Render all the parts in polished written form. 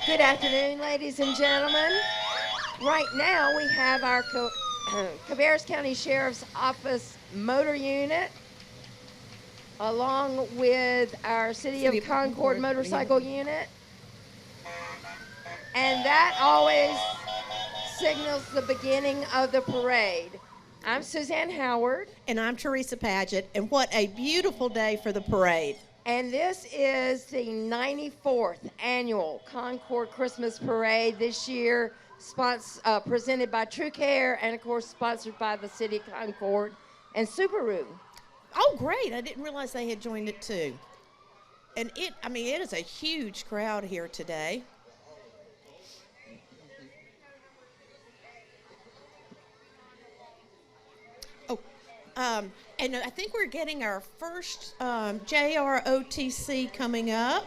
Good afternoon, ladies and gentlemen. Right now, we have our Cabarrus County Sheriff's Office motor unit, along with our City of Concord motorcycle unit. And that always signals the beginning of the parade. I'm Suzanne Howard. And I'm Teresa Padgett, and what a beautiful day for the parade. And this is the 94th Annual Concord Christmas Parade this year, presented by TrueCare and, of course, sponsored by the City of Concord and Subaru. Oh, great. I didn't realize they had joined it, too. And it is a huge crowd here today. And I think we're getting our first ROTC coming up.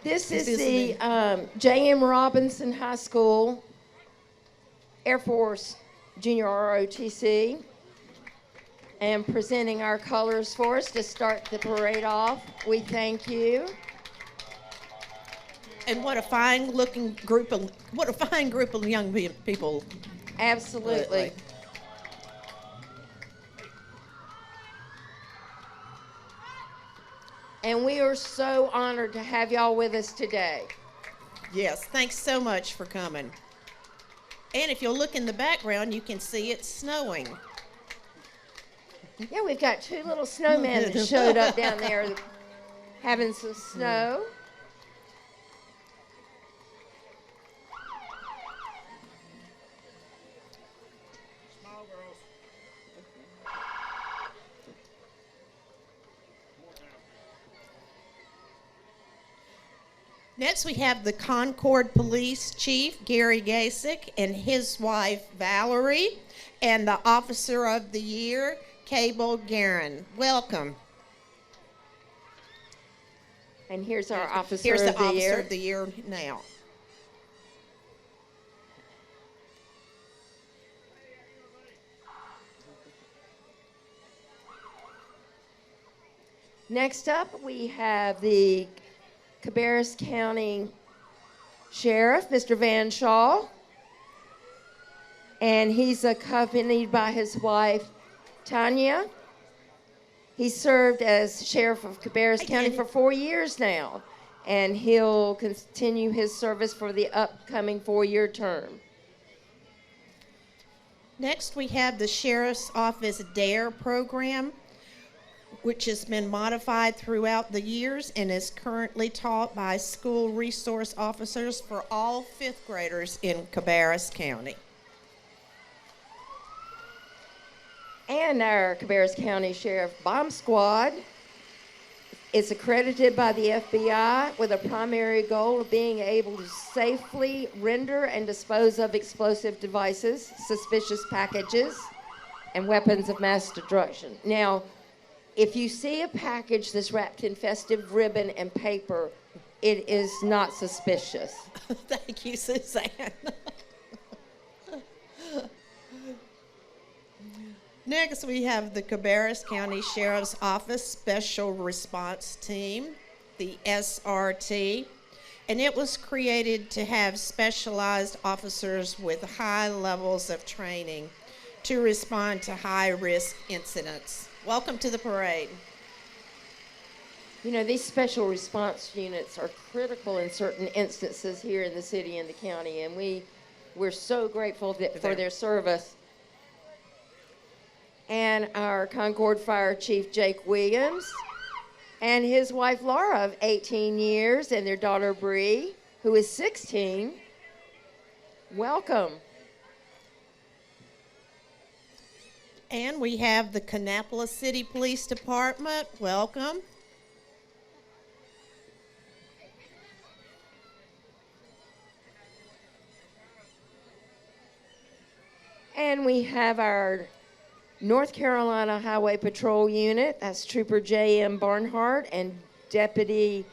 This is the J.M. Robinson High School Air Force Junior ROTC. And presenting our colors for us to start the parade off. We thank you. And what a fine group of young people. Absolutely. And we are so honored to have y'all with us today. Yes, thanks so much for coming. And if you'll look in the background, you can see it's snowing. Yeah, we've got two little snowmen that showed up down there having some snow. Next, we have the Concord Police Chief, Gary Gasick, and his wife, Valerie, and the Officer of the Year, Cable Guerin. Welcome. And here's our Officer Here's of the the Officer Year. of the Year now. Next up, we have the Cabarrus County Sheriff, Mr. Van Shaw, and he's accompanied by his wife, Tanya. He served as Sheriff of Cabarrus County for 4 years now, and he'll continue his service for the upcoming 4-year term. Next, we have the Sheriff's Office DARE program, which has been modified throughout the years and is currently taught by school resource officers for all 5th graders in Cabarrus County. And our Cabarrus County Sheriff Bomb Squad is accredited by the FBI with a primary goal of being able to safely render and dispose of explosive devices, suspicious packages, and weapons of mass destruction. Now, if you see a package that's wrapped in festive ribbon and paper, it is not suspicious. Thank you, Suzanne. Next, we have the Cabarrus County Sheriff's Office Special Response Team, the SRT, and it was created to have specialized officers with high levels of training to respond to high-risk incidents. Welcome to the parade. You know, these special response units are critical in certain instances here in the city and the county, and we're so grateful for their service. And our Concord Fire Chief, Jake Williams, and his wife, Laura, of 18 years, and their daughter, Bree, who is 16. Welcome. And we have the Kannapolis City Police Department. Welcome. And we have our North Carolina Highway Patrol Unit. That's Trooper J.M. Barnhart and Deputy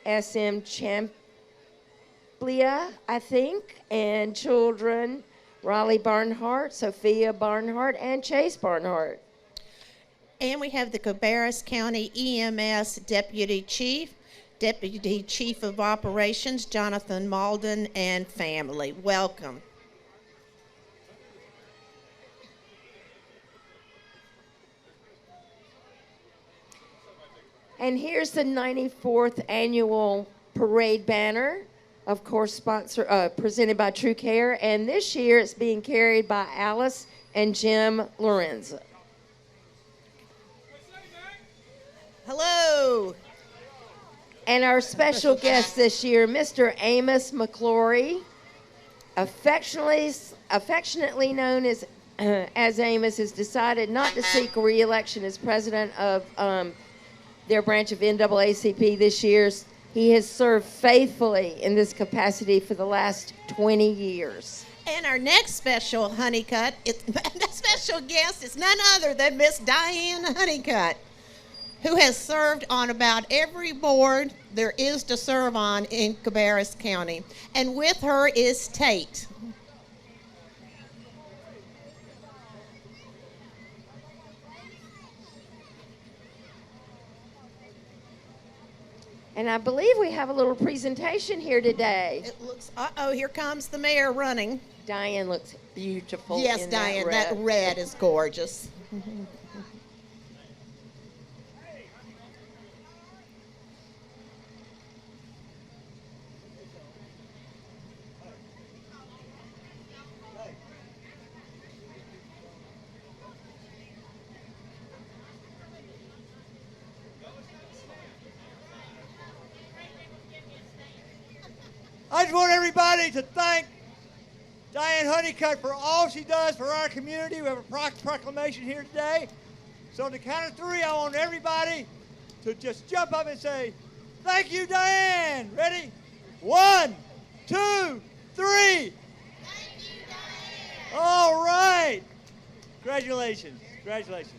S.M. Champlia, I think, and children Riley Barnhart, Sophia Barnhart, and Chase Barnhart. And we have the Cabarrus County EMS Deputy Chief, Deputy Chief of Operations, Jonathan Malden, and family. Welcome. And here's the 94th Annual Parade banner, of course, presented by TrueCare. And this year it's being carried by Alice and Jim Lorenza. Hello. And our special guest this year, Mr. Amos McClory, affectionately known as Amos, has decided not to seek a re-election as president of their branch of NAACP this year. He has served faithfully in this capacity for the last 20 years. And our next special Honeycutt, special guest is none other than Miss Diane Honeycutt, who has served on about every board there is to serve on in Cabarrus County. And with her is Tate. And I believe we have a little presentation here today. It looks, here comes the mayor running. Diane looks beautiful. Yes, in Diane, that red is gorgeous. I just want everybody to thank Diane Honeycutt for all she does for our community. We have a proclamation here today. So on the count of three, I want everybody to just jump up and say, thank you, Diane. Ready? 1, 2, 3. Thank you, Diane. All right. Congratulations. Congratulations.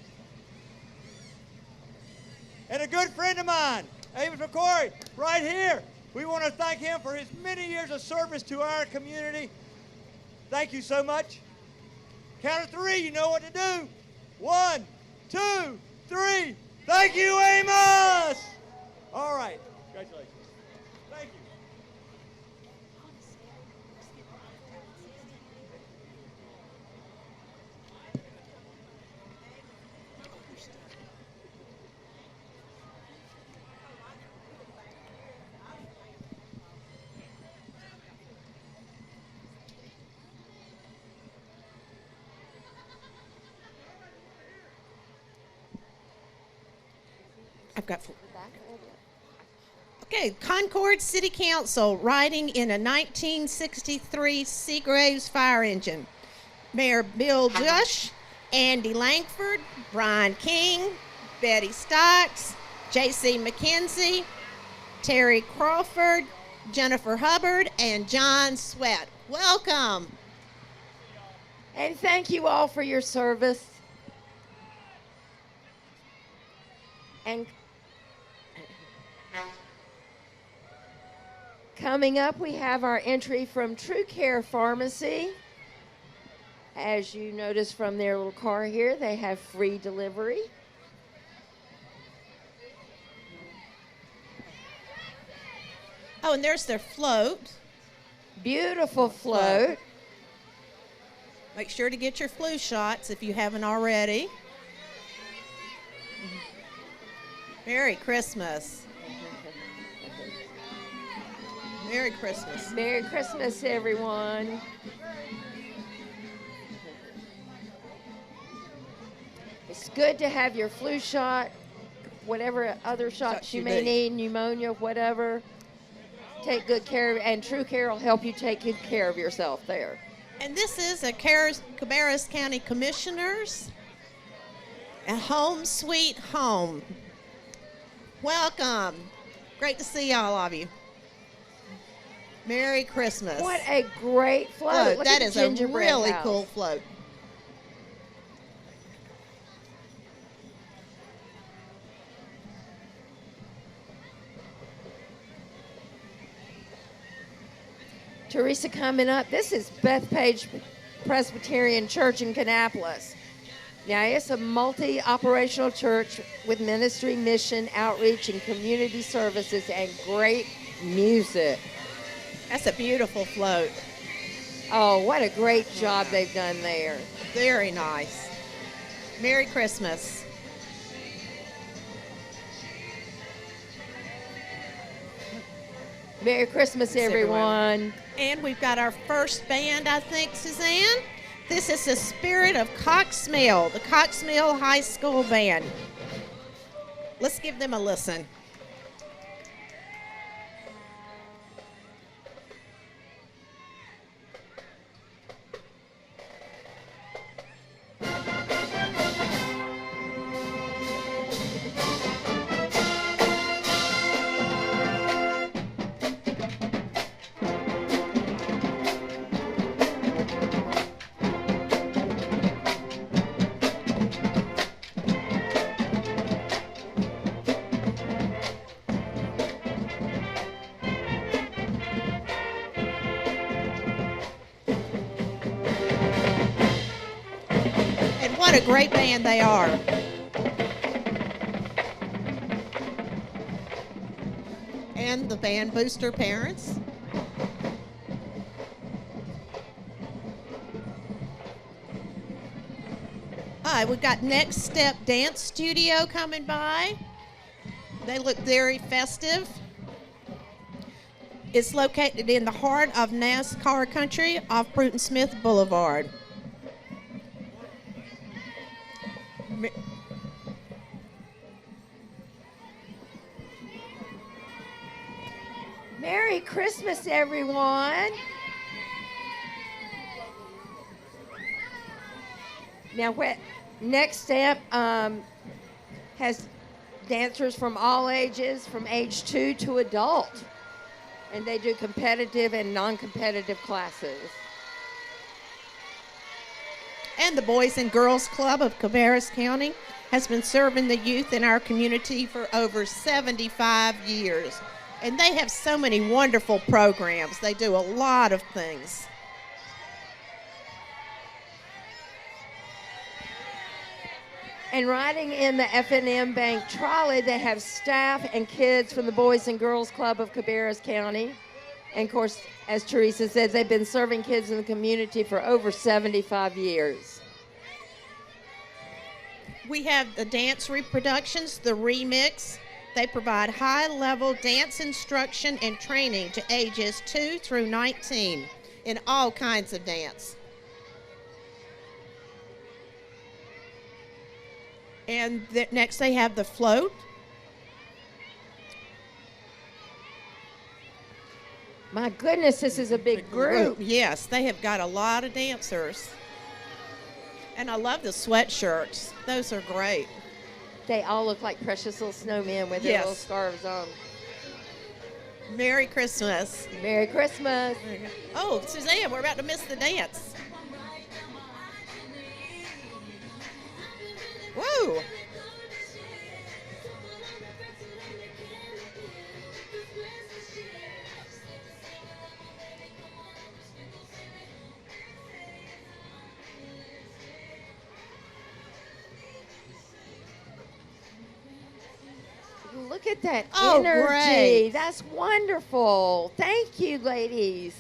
And a good friend of mine, Amos McCory, right here. We want to thank him for his many years of service to our community. Thank you so much. Count of three, you know what to do. 1, 2, 3. Thank you, Amos. All right. Congratulations. Thank you. I've got four. Okay, Concord City Council riding in a 1963 Seagraves fire engine. Mayor Bill Dush, Andy Langford, Brian King, Betty Stocks, J.C. McKenzie, Terry Crawford, Jennifer Hubbard, and John Sweat. Welcome. And thank you all for your service. And coming up, we have our entry from TrueCare Pharmacy. As you notice from their little car here, they have free delivery. Oh, and there's their float. Beautiful float. Make sure to get your flu shots if you haven't already. Merry Christmas. Merry Christmas. Merry Christmas, everyone. It's good to have your flu shot, whatever other shots you may need, pneumonia, whatever. Take good care of it, and TrueCare will help you take good care of yourself there. And this is a Cabarrus County Commissioners, a home sweet home. Welcome. Great to see all of you. Merry Christmas. What a great float. Look that at is the a gingerbread really house. cool float. Teresa coming up. This is Bethpage Presbyterian Church in Kannapolis. Now, it's a multi-operational church with ministry, mission, outreach, and community services, and great music. That's a beautiful float. Oh, what a great job they've done there. Very nice. Merry Christmas. Merry Christmas, everyone. And we've got our first band, I think, Suzanne. This is the Spirit of Cox Mill, the Cox Mill High School Band. Let's give them a listen. What a great band they are. And the band booster parents. All right, we've got Next Step Dance Studio coming by. They look very festive. It's located in the heart of NASCAR country off Bruton Smith Boulevard. Merry Christmas, everyone. Now, Next Step has dancers from all ages, from age 2 to adult. And they do competitive and non-competitive classes. And the Boys and Girls Club of Cabarrus County has been serving the youth in our community for over 75 years. And they have so many wonderful programs. They do a lot of things. And riding in the F&M Bank trolley, they have staff and kids from the Boys and Girls Club of Cabarrus County. And of course, as Teresa says, they've been serving kids in the community for over 75 years. We have the dance reproductions, the remix. They provide high-level dance instruction and training to ages 2 through 19 in all kinds of dance. And next they have the float. My goodness, this is a big group. Yes, they have got a lot of dancers. And I love the sweatshirts. Those are great. They all look like precious little snowmen with their little scarves on. Merry Christmas. Merry Christmas. Oh, Suzanne, we're about to miss the dance. Whoa. Look at that energy. Great. That's wonderful. Thank you, ladies.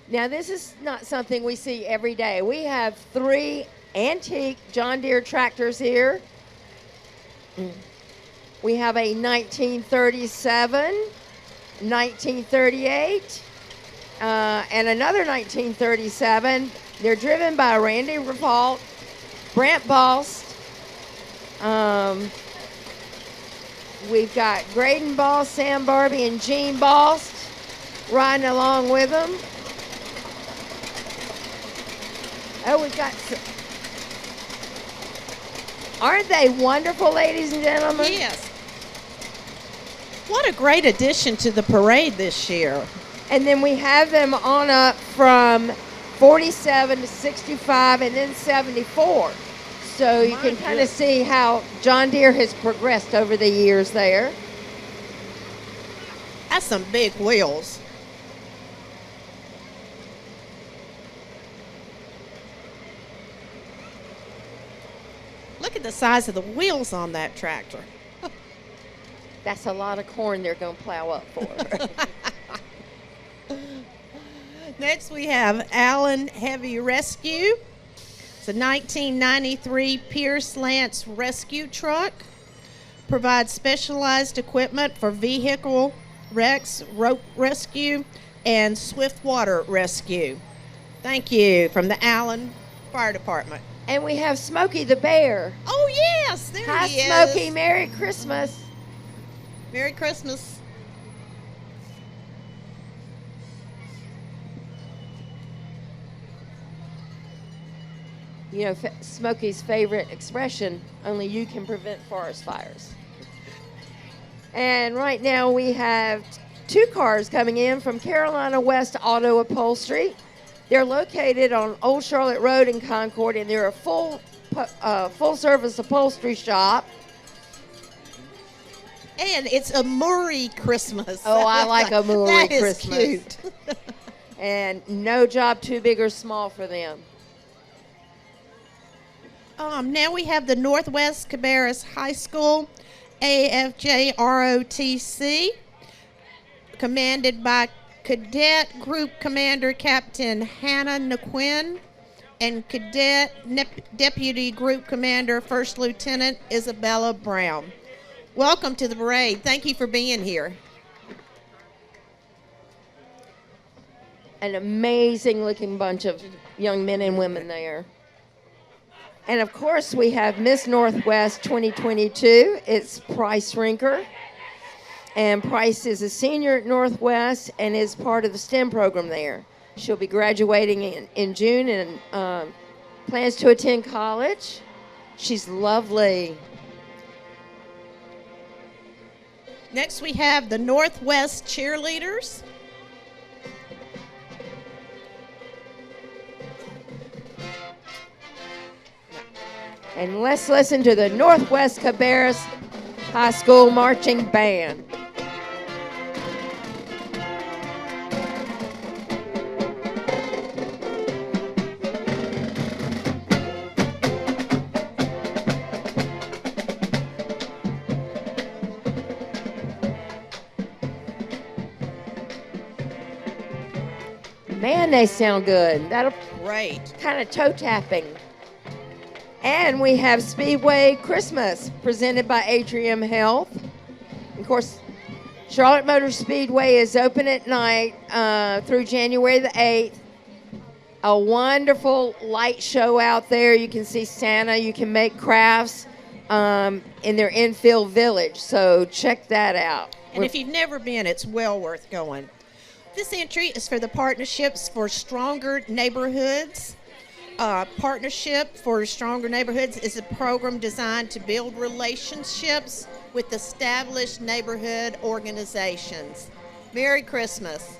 Now, this is not something we see every day. We have 3 antique John Deere tractors here. We have a 1937, 1938, and another 1937. They're driven by Randy Revault, Brant Balst. We've got Graydon Balst, Sam Barbie, and Gene Balst riding along with them. Oh, we've got some. Aren't they wonderful, ladies and gentlemen? Yes. What a great addition to the parade this year. And then we have them on up from 47 to 65 and then 74. So you can kind of see how John Deere has progressed over the years there. That's some big wheels. Look at the size of the wheels on that tractor. That's a lot of corn they're going to plow up for. Next, we have Allen Heavy Rescue. It's a 1993 Pierce Lance rescue truck. Provides specialized equipment for vehicle wrecks, rope rescue, and swift water rescue. Thank you from the Allen Fire Department. And we have Smokey the Bear. Oh, yes, there Hi, he is. Smokey. Merry Christmas. Merry Christmas. You know, Smokey's favorite expression, only you can prevent forest fires. And right now we have two cars coming in from Carolina West Auto Upholstery. They're located on Old Charlotte Road in Concord, and they're a full-service upholstery shop. And it's a Murray Christmas. Oh, I like a Murray that is Christmas. Cute. And no job too big or small for them. Now we have the Northwest Cabarrus High School AFJ ROTC, commanded by Cadet Group Commander Captain Hannah Naquin and Cadet Deputy Group Commander First Lieutenant Isabella Brown. Welcome to the parade. Thank you for being here. An amazing looking bunch of young men and women there. And of course, we have Miss Northwest 2022. It's Price Rinker. And Price is a senior at Northwest and is part of the STEM program there. She'll be graduating in June and plans to attend college. She's lovely. Next, we have the Northwest Cheerleaders. And let's listen to the Northwest Cabarrus High School Marching Band. Man, they sound good. That'll Great. kind of toe tapping. And we have Speedway Christmas presented by Atrium Health. Of course, Charlotte Motor Speedway is open at night through January the 8th. A wonderful light show out there. You can see Santa. You can make crafts in their infield village. So check that out. And if you've never been, it's well worth going. This entry is for the Partnerships for Stronger Neighborhoods. Partnership for Stronger Neighborhoods is a program designed to build relationships with established neighborhood organizations. Merry Christmas.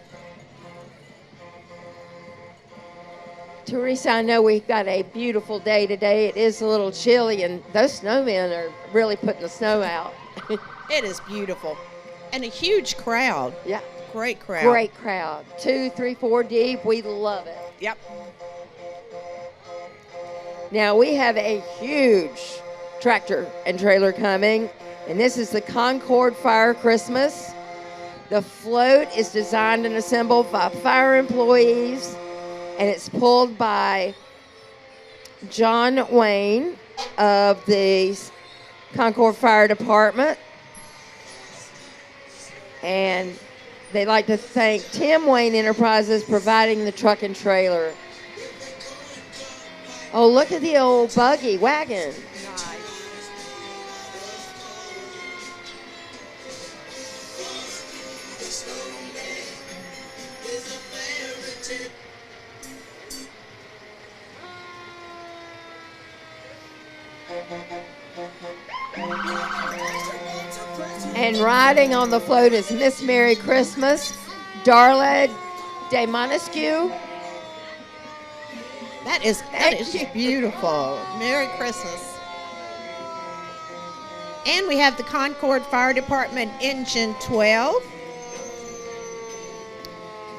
Teresa, I know we've got a beautiful day today. It is a little chilly, and those snowmen are really putting the snow out. It is beautiful. And a huge crowd. Yeah. Great crowd. Great crowd. 2, 3, 4 deep. We love it. Yep. Now, we have a huge tractor and trailer coming, and this is the Concord Fire Christmas. The float is designed and assembled by fire employees, and it's pulled by John Wayne of the Concord Fire Department. And they'd like to thank Tim Wayne Enterprises providing the truck and trailer. Oh, look at the old buggy wagon. And riding on the float is Miss Merry Christmas, Darla de Montesquieu. That is beautiful. Merry Christmas. And we have the Concord Fire Department Engine 12.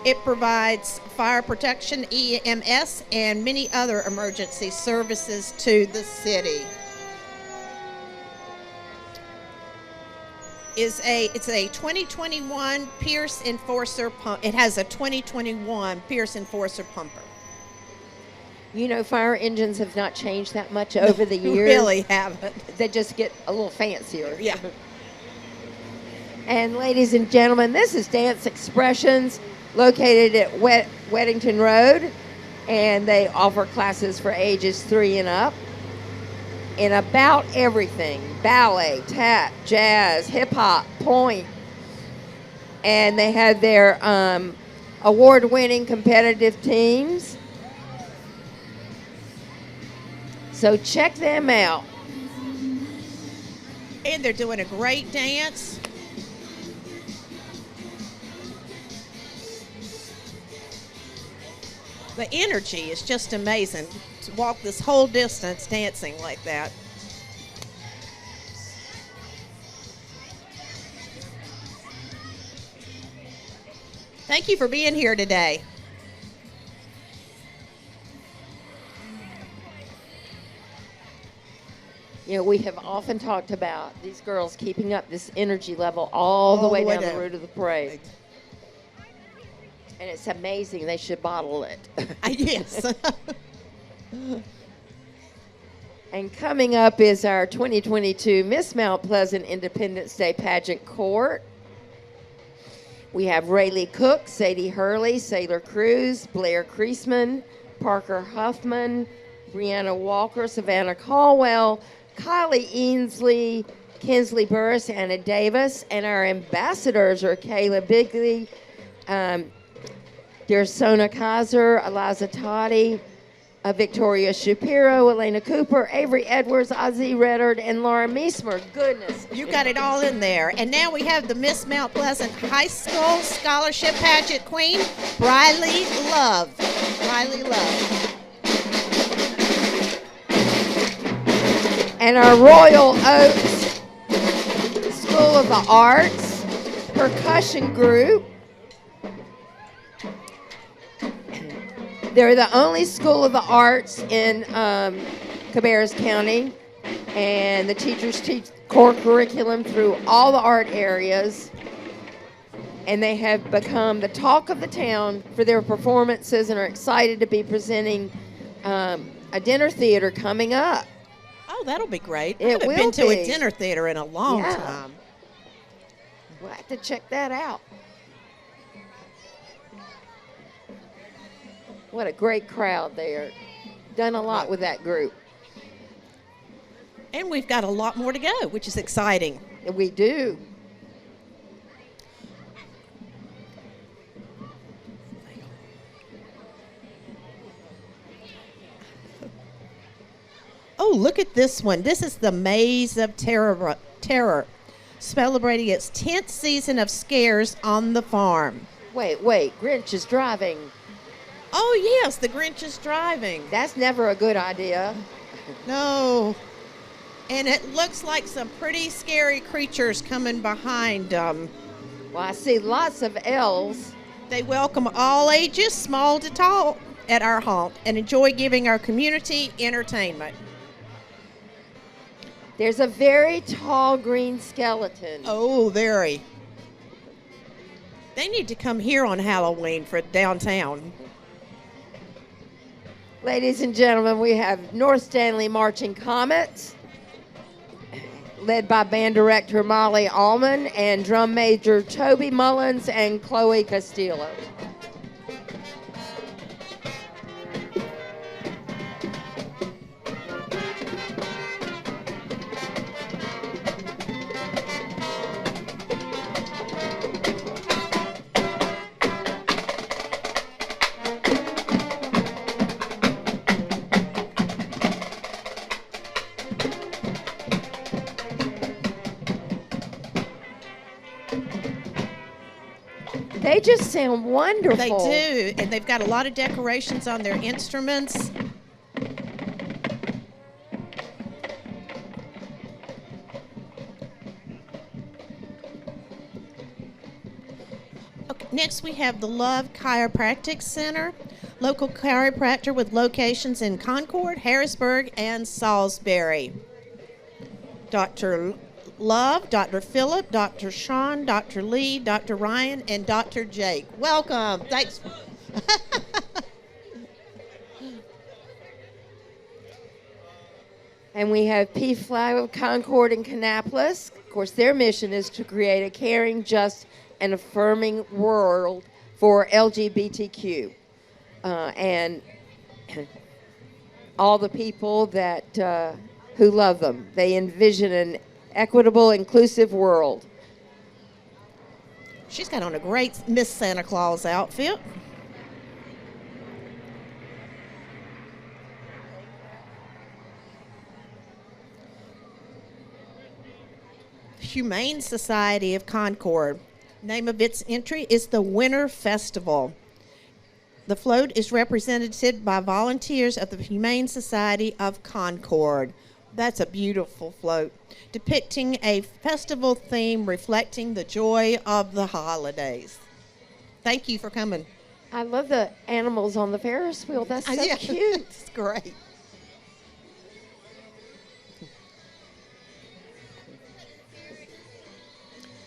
It provides fire protection, EMS, and many other emergency services to the city. it's a 2021 Pierce Enforcer pump. It has a 2021 Pierce Enforcer pumper. You know, fire engines have not changed that much over the years. Really haven't. They just get a little fancier. Yeah. And ladies and gentlemen, this is Dance Expressions, located at Weddington Road, and they offer classes for ages 3 and up in about everything: ballet, tap, jazz, hip-hop, point. And they have their award-winning competitive teams. So check them out. And they're doing a great dance. The energy is just amazing to walk this whole distance dancing like that. Thank you for being here today. You know, we have often talked about these girls keeping up this energy level all the way down the route of the parade. And it's amazing. They should bottle it. Yes. And coming up is our 2022 Miss Mount Pleasant Independence Day Pageant Court. We have Rayleigh Cook, Sadie Hurley, Sailor Cruz, Blair Creasman, Parker Huffman, Brianna Walker, Savannah Caldwell, Kylie Ainsley, Kinsley Burris, Anna Davis, and our ambassadors are Kayla Bigley, Dersona Kaiser, Eliza Toddy, Victoria Shapiro, Elena Cooper, Avery Edwards, Ozzie Reddard, and Laura Meesmer. Goodness. You got it all in there. And now we have the Miss Mount Pleasant High School Scholarship Pageant Queen, Briley Love. Briley Love. And our Royal Oaks School of the Arts percussion group. They're the only school of the arts in Cabarrus County, and the teachers teach core curriculum through all the art areas, and they have become the talk of the town for their performances and are excited to be presenting a dinner theater coming up. Oh, that'll be great. It I haven't will been to be. a dinner theater in a long Yeah. time. We'll have to check that out. What a great crowd there. Done a lot with that group. And we've got a lot more to go, which is exciting. We do. Oh, look at this one. This is the Maze of Terror, celebrating its 10th season of scares on the farm. Wait, Grinch is driving. Oh, yes, the Grinch is driving. That's never a good idea. No. And it looks like some pretty scary creatures coming behind them. Well, I see lots of elves. They welcome all ages, small to tall, at our haunt and enjoy giving our community entertainment. There's a very tall green skeleton. Oh, very. They need to come here on Halloween for downtown. Ladies and gentlemen, we have North Stanley Marching Comets, led by band director Molly Allman and drum major Toby Mullins and Chloe Castillo. They just sound wonderful. They do, and they've got a lot of decorations on their instruments. Okay, next we have the Love Chiropractic Center, local chiropractor with locations in Concord, Harrisburg, and Salisbury. Dr. Love, Dr. Phillip, Dr. Sean, Dr. Lee, Dr. Ryan, and Dr. Jake. Welcome. Thanks. And we have PFLAG of Concord and Kannapolis. Of course, their mission is to create a caring, just, and affirming world for LGBTQ. And all the people that who love them. They envision an equitable, inclusive world. She's got on a great Miss Santa Claus outfit. Humane Society of Concord. Name of its entry is the Winter Festival. The float is represented by volunteers of the Humane Society of Concord. That's a beautiful float, depicting a festival theme reflecting the joy of the holidays. Thank you for coming. I love the animals on the Ferris wheel. That's so Yeah, cute. It's great.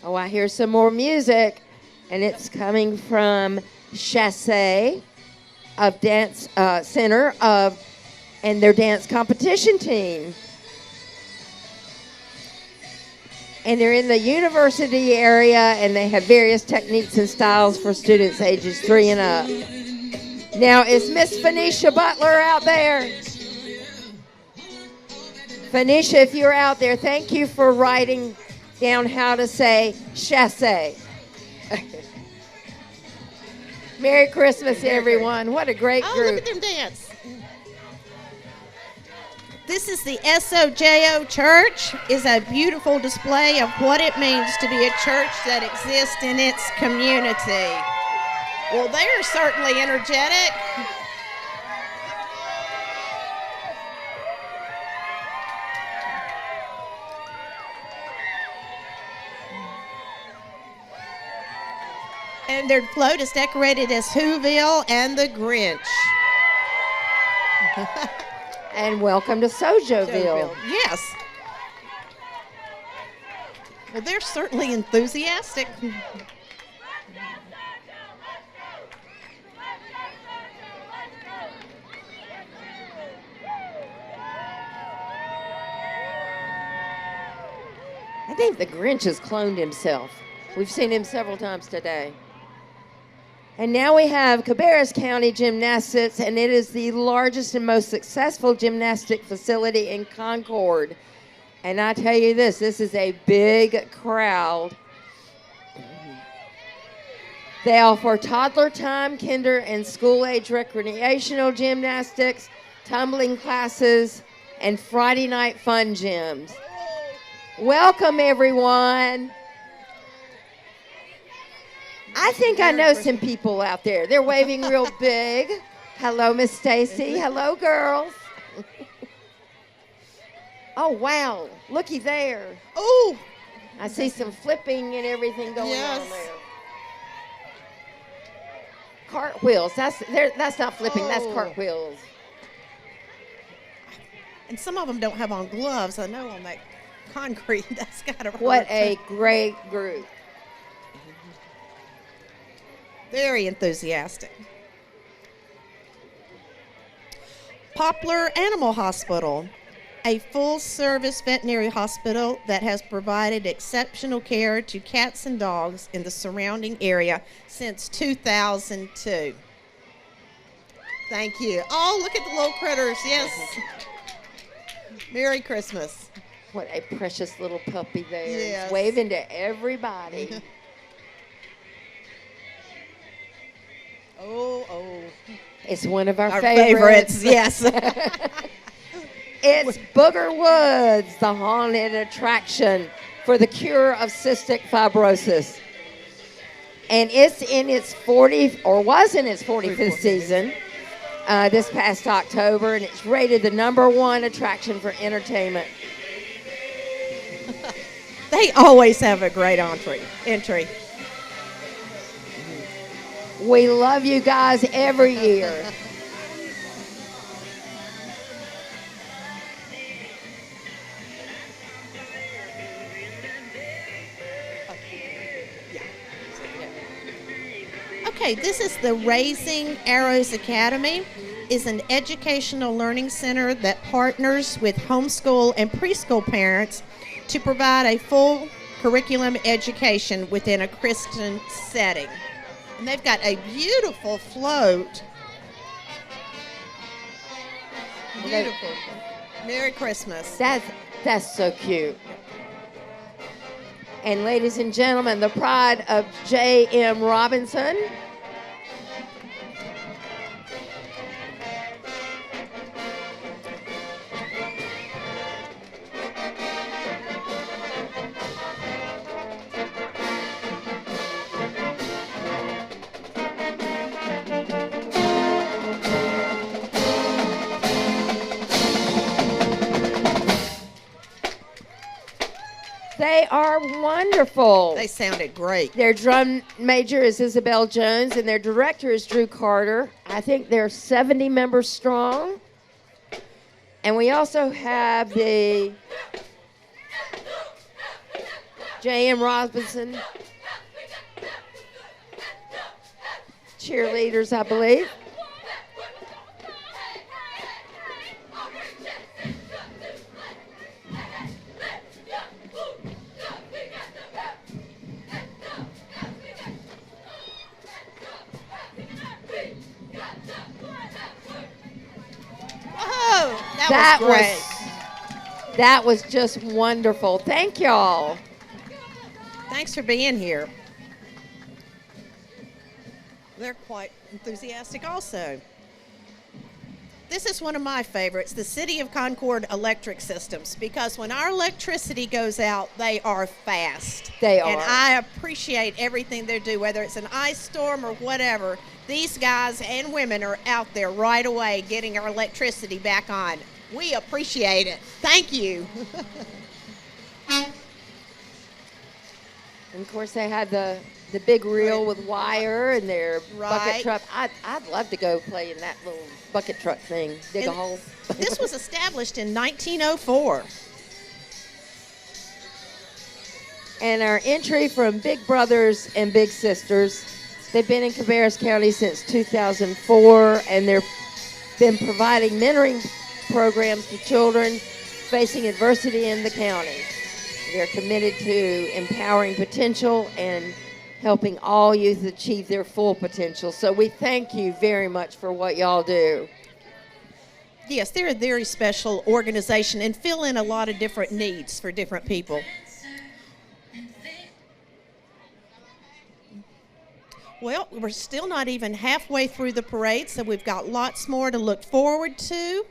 Oh, I hear some more music, and it's coming from Chassé of Dance Center and their dance competition team. And they're in the university area, and they have various techniques and styles for students ages 3 and up. Now, is Miss Phoenicia Butler out there? Phoenicia, if you're out there, thank you for writing down how to say chassé. Merry Christmas, everyone. What a great Oh, group. look at them dance. This is the SOJO Church. Is a beautiful display of what it means to be a church that exists in its community. Well, they're certainly energetic. And their float is decorated as Whoville and the Grinch. And welcome to Sojoville. Yes. Well, they're certainly enthusiastic. I think the Grinch has cloned himself. We've seen him several times today. And now we have Cabarrus County Gymnastics, and it is the largest and most successful gymnastic facility in Concord. And I tell you this is a big crowd. They offer toddler time, kinder, and school-age recreational gymnastics, tumbling classes, and Friday night fun gyms. Welcome, everyone. I think I know some people out there. They're waving real big. Hello, Miss Stacy. Hello, girls. Oh, wow. Looky there. Oh, I see some flipping and everything going Yes. on there. Cartwheels. That's not flipping. That's Oh. cartwheels. and some of them don't have on gloves. I know on that concrete, that's got to hurt. What a great group. Very enthusiastic. Poplar Animal Hospital, a full-service veterinary hospital that has provided exceptional care to cats and dogs in the surrounding area since 2002. Thank you. Oh, look at the little critters. Yes. Merry Christmas. What a precious little puppy there. Yes. He's waving to everybody. Oh. It's one of our Favorites, yes. It's Booger Woods, the haunted attraction for the cure of cystic fibrosis. And it's in its 40th, or was in its 45th season this past October, and it's rated the #1 attraction for entertainment. They always have a great entry. We love you guys every year. Okay, this is the Raising Arrows Academy. Is an educational learning center that partners with homeschool and preschool parents to provide a full curriculum education within a Christian setting. And they've got a beautiful float. Beautiful. Merry Christmas. That's so cute. And ladies and gentlemen, the pride of J.M. Robinson. They are wonderful. They sounded great. Their drum major is Isabel Jones, and their director is Drew Carter. I think they're 70 members strong. And we also have the J.M. Robinson cheerleaders, I believe. That was just wonderful. Thank y'all. Thanks for being here. They're quite enthusiastic also. This is one of my favorites, the City of Concord electric systems, because when our electricity goes out, they are fast. They are. And I appreciate everything they do, whether it's an ice storm or whatever. These guys and women are out there right away getting our electricity back on. We appreciate it. Thank you. And of course, they had the big reel with wire and their bucket truck. I'd love to go play in that little bucket truck thing, dig a hole. This was established in 1904. And our entry from Big Brothers and Big Sisters, they've been in Cabarrus County since 2004, and they've been providing mentoring programs to children facing adversity in the county. They're committed to empowering potential and helping all youth achieve their full potential. So we thank you very much for what y'all do. Yes, they're a very special organization and fill in a lot of different needs for different people. Well, we're still not even halfway through the parade, so we've got lots more to look forward to.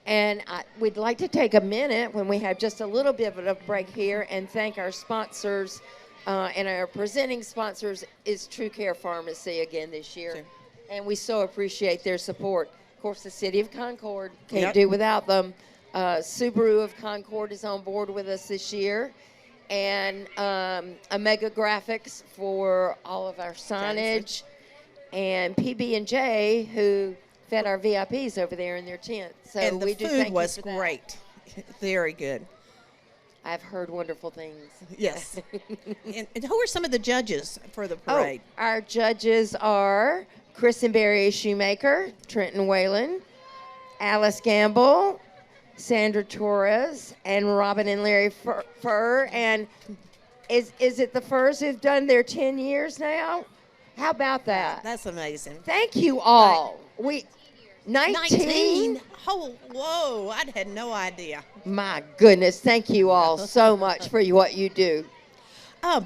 And we'd like to take a minute when we have just a little bit of a break here and thank our sponsors. And our presenting sponsors is TrueCare Pharmacy again this year. Sure. And we so appreciate their support. Of course, the City of Concord can't do without them. Subaru of Concord is on board with us this year. And Omega Graphics for all of our signage. And PB&J, who fed our VIPs over there in their tent. So and the we do food thank was you for great. Very good. I've heard wonderful things. Yes. and who are some of the judges for the parade? Oh, our judges are Kristen Barry Shoemaker, Trenton Whalen, Alice Gamble, Sandra Torres, and Robin and Larry Furr. And is it the Furrs who've done their 10 years now? How about that? That's amazing. Thank you all. 19? Oh, whoa, I had no idea. My goodness, thank you all so much for what you do.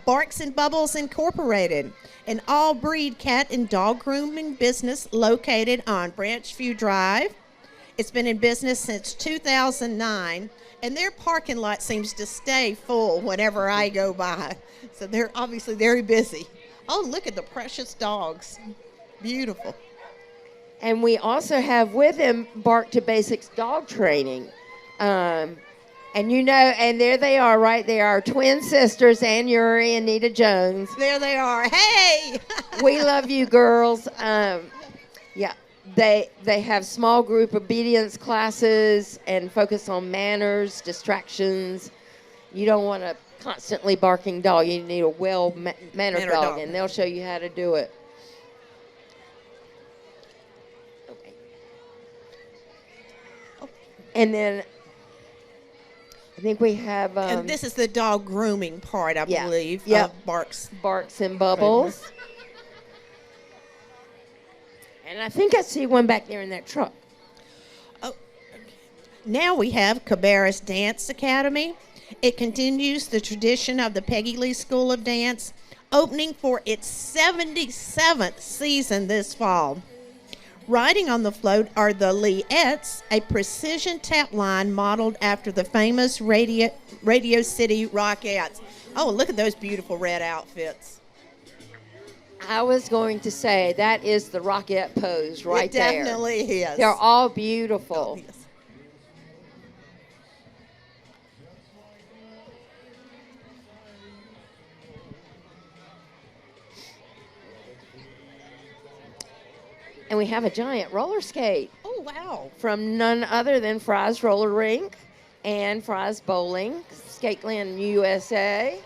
Barks and Bubbles Incorporated, an all-breed cat and dog grooming business located on Branchview Drive. It's been in business since 2009, and their parking lot seems to stay full whenever I go by. So they're obviously very busy. Oh, look at the precious dogs. Beautiful. And we also have with him Bark to Basics dog training. And and there they are, right? They are twin sisters, Ann Uri and Nita Jones. There they are. Hey! We love you, girls. They have small group obedience classes and focus on manners, distractions, You don't want a constantly barking dog. You need a well-mannered dog, and they'll show you how to do it. Okay. And then I think we have... and this is the dog grooming part, I believe. Yep. Barks. Barks and Bubbles. And I think I see one back there in that truck. Oh, now we have Cabarrus Dance Academy. It continues the tradition of the Peggy Lee School of Dance, opening for its 77th season this fall. Riding on the float are the Leettes, a precision tap line modeled after the famous Radio City Rockettes. Oh, look at those beautiful red outfits. I was going to say, that is the Rockette pose right there. It definitely is. They're all beautiful. Oh, yes. And we have a giant roller skate. Oh, wow. From none other than Fry's Roller Rink and Fry's Bowling, Skateland, USA.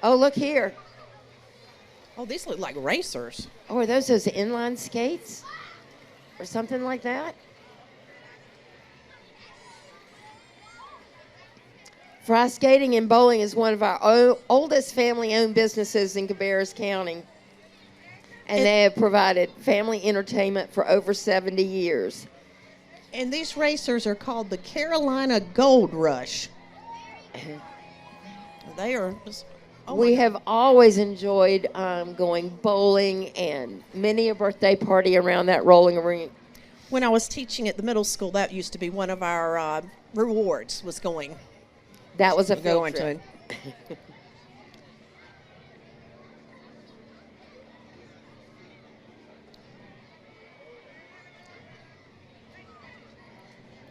Oh, look here. Oh, these look like racers. Oh, are those inline skates or something like that? Fry Skating and Bowling is one of our oldest family-owned businesses in Cabarrus County. And they have provided family entertainment for over 70 years. And these racers are called the Carolina Gold Rush. They are... we have always enjoyed going bowling and many a birthday party around that rolling rink. When I was teaching at the middle school, that used to be one of our rewards, was going. That was a field trip.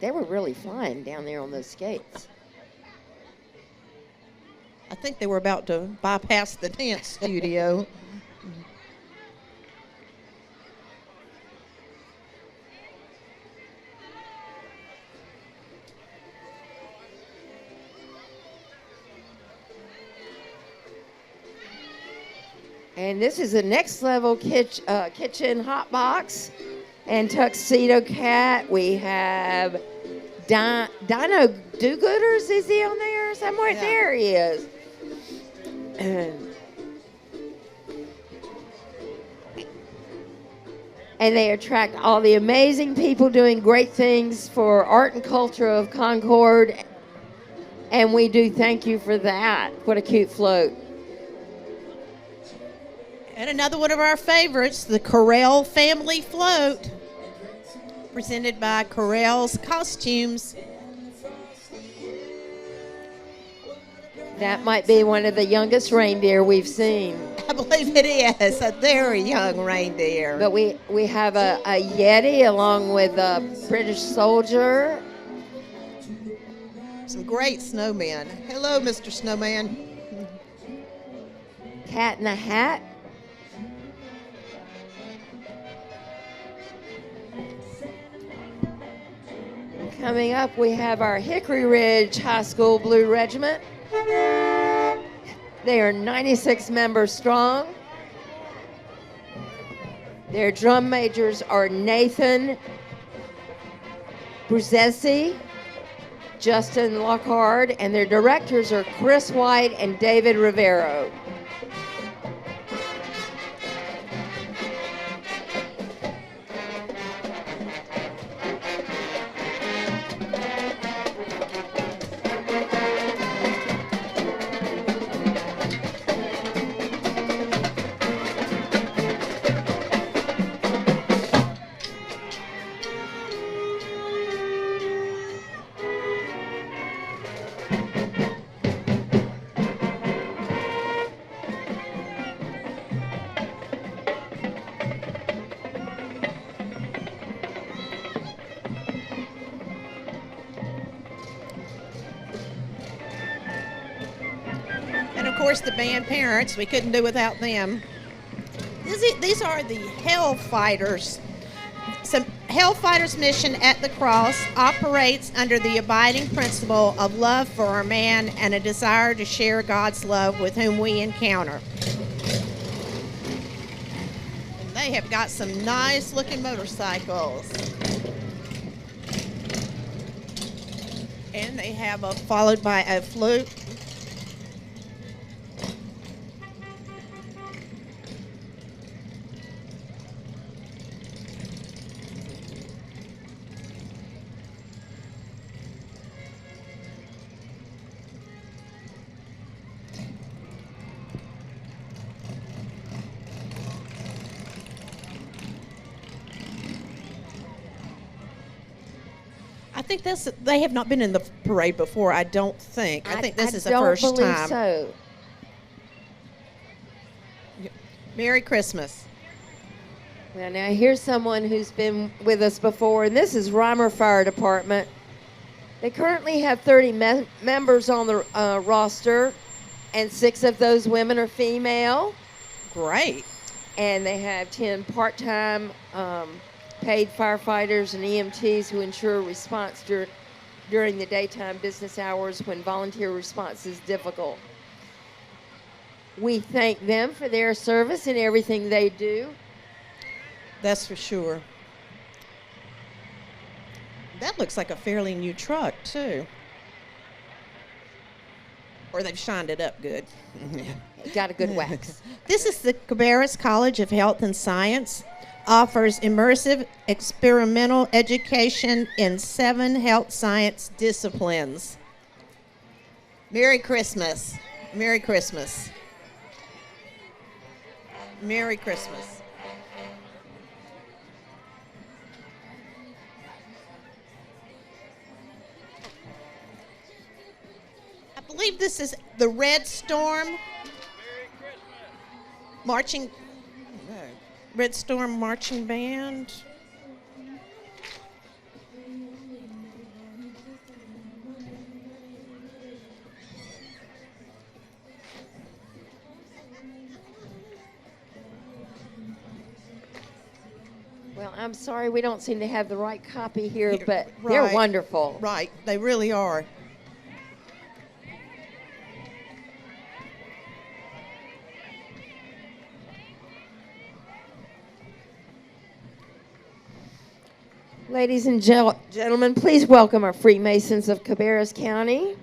They were really flying down there on those skates. I think they were about to bypass the dance studio. And this is a next level kitchen hot box and tuxedo cat. We have Dino Do-Gooders. Is he on there somewhere? Yeah. There he is. And they attract all the amazing people doing great things for art and culture of Concord. And we do thank you for that. What a cute float. And another one of our favorites, the Corral Family Float, presented by Corral's Costumes. That might be one of the youngest reindeer we've seen. I believe it is, a very young reindeer. But we have a Yeti along with a British soldier. Some great snowmen. Hello, Mr. Snowman. Cat in a Hat. Coming up, we have our Hickory Ridge High School Blue Regiment. They are 96 members strong. Their drum majors are Nathan Bruzesi, Justin Lockhart, and their directors are Chris White and David Rivero. The band parents, we couldn't do without them. These are the Hell Fighters. So Hellfighter's mission at the cross operates under the abiding principle of love for our man and a desire to share God's love with whom we encounter. And they have got some nice looking motorcycles. And they have followed by a flute. I think they have not been in the parade before, I don't think. I think this is the first time. I don't believe so. Merry Christmas. Well, now here's someone who's been with us before, and this is Reimer Fire Department. They currently have 30 members on the roster, and 6 of those women are female. Great. And they have 10 part-time paid firefighters and EMTs who ensure response during the daytime business hours when volunteer response is difficult. We thank them for their service and everything they do. That's for sure. That looks like a fairly new truck, too. Or they've shined it up good. Got a good wax. This is the Cabarrus College of Health and Science. Offers immersive experimental education in 7 health science disciplines. Merry Christmas. Merry Christmas. Merry Christmas. I believe this is the Red Storm marching. Red Storm Marching Band. Well, I'm sorry we don't seem to have the right copy here, but Right. they're wonderful. Right, they really are. Ladies and gentlemen, please welcome our Freemasons of Cabarrus County.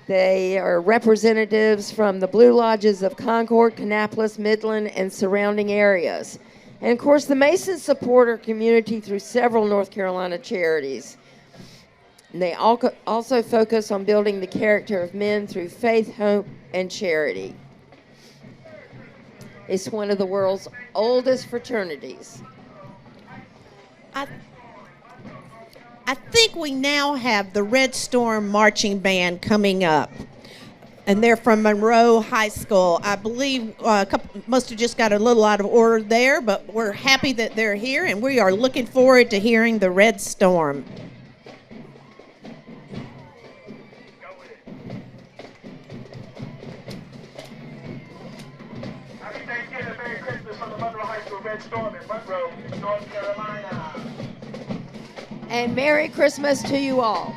They are representatives from the Blue Lodges of Concord, Kannapolis, Midland, and surrounding areas. And of course, the Masons support our community through several North Carolina charities. And they also focus on building the character of men through faith, hope, and charity. It's one of the world's oldest fraternities. I think we now have the Red Storm Marching Band coming up. And they're from Monroe High School. I believe most have just got a little out of order there, but we're happy that they're here, and we are looking forward to hearing the Red Storm. Happy Thanksgiving and Merry Christmas from the Monroe High School Red Storm in Monroe, North Carolina. And Merry Christmas to you all.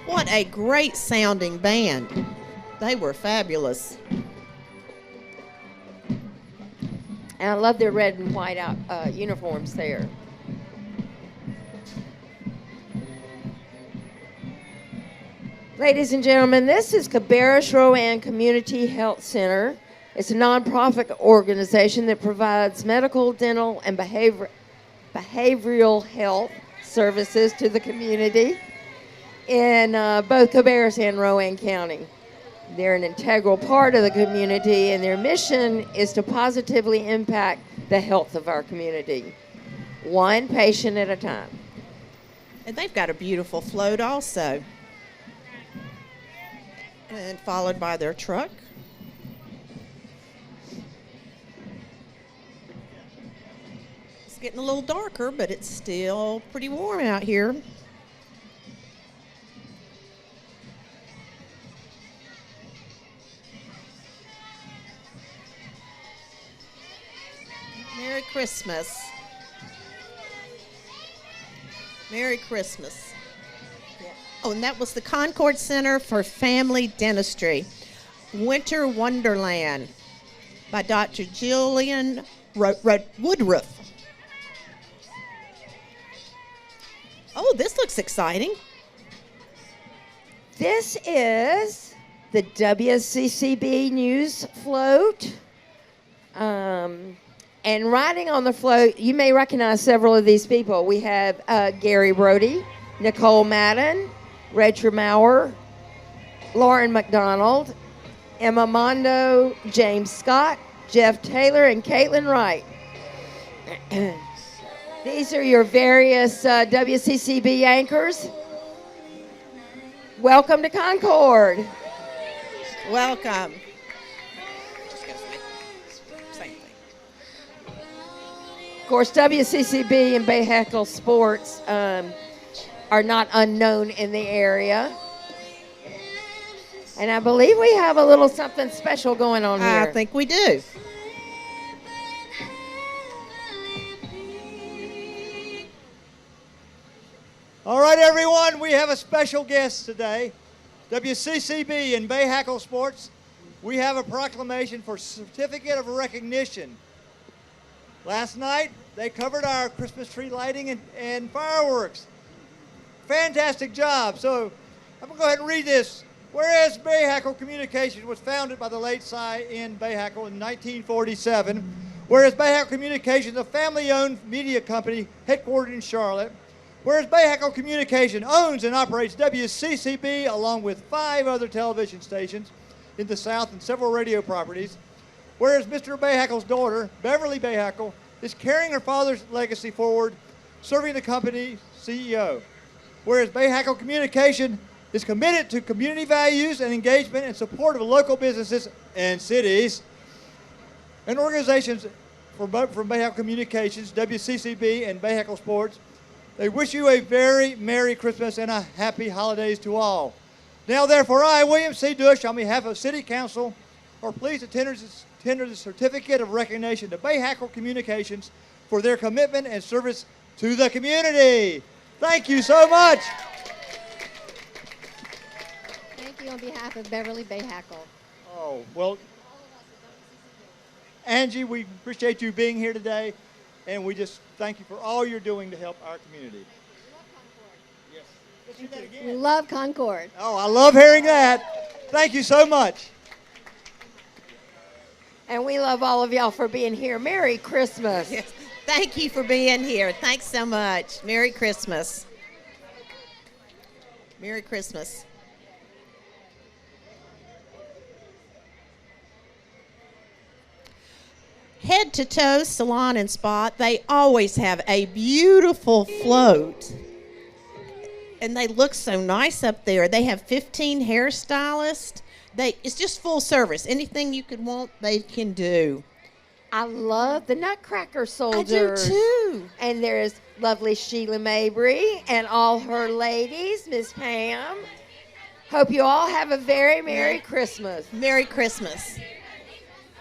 What a great sounding band. They were fabulous. And I love their red and white uniforms there. Ladies and gentlemen, this is Cabarrus Rowan Community Health Center. It's a nonprofit organization that provides medical, dental, and behavioral health services to the community in both Cabarrus and Rowan County. They're an integral part of the community, and their mission is to positively impact the health of our community, one patient at a time. And they've got a beautiful float also. And followed by their truck. It's getting a little darker, but it's still pretty warm out here. Merry Christmas. Merry Christmas. Oh, and that was the Concord Center for Family Dentistry. Winter Wonderland by Dr. Jillian Woodruff. Oh, this looks exciting. This is the WCCB News Float. And riding on the float, you may recognize several of these people. We have Gary Brody, Nicole Madden, Rachel Maurer, Lauren McDonald, Emma Mondo, James Scott, Jeff Taylor, and Caitlin Wright. These are your various WCCB anchors. Welcome to Concord. Welcome. Of course, WCCB and Bay Heckle Sports are not unknown in the area. And I believe we have a little something special going on here. I think we do. All right, everyone, we have a special guest today. WCCB and Bay Heckle Sports, we have a proclamation for Certificate of Recognition. Last night, they covered our Christmas tree lighting and fireworks. Fantastic job. So I'm going to go ahead and read this. Whereas Bay Heckle Communications was founded by the late Cy N. Bay Heckle in 1947, whereas Bay Heckle Communications, a family-owned media company headquartered in Charlotte, whereas Bay Heckle Communications owns and operates WCCB along with 5 other television stations in the South and several radio properties, whereas Mr. Bay Heckle's daughter, Beverly Bay Heckle, is carrying her father's legacy forward, serving the company's CEO. Whereas Bay Heckle Communication is committed to community values and engagement and support of local businesses and cities and organizations from Bay Heckle Communications, WCCB, and Bay Heckle Sports. They wish you a very Merry Christmas and a Happy Holidays to all. Now, therefore, I, William C. Dush, on behalf of City Council, are pleased to tender the Certificate of Recognition to Bay Heckle Communications for their commitment and service to the community. Thank you so much. Thank you on behalf of Beverly Bay Heckle. Oh, well, Angie, we appreciate you being here today, and we just thank you for all you're doing to help our community. Yes. Let's do that again. We love Concord. Oh, I love hearing that. Thank you so much. And we love all of y'all for being here. Merry Christmas. Yes. Thank you for being here. Thanks so much. Merry Christmas. Merry Christmas. Head to Toe Salon and Spa, they always have a beautiful float. And they look so nice up there. They have 15 hairstylists. It's just full service. Anything you could want, they can do. I love the Nutcracker I Soldiers. do too. And there's lovely Sheila Mabry and all her ladies, Miss Pam. Hope you all have a very Merry Christmas. Merry Christmas.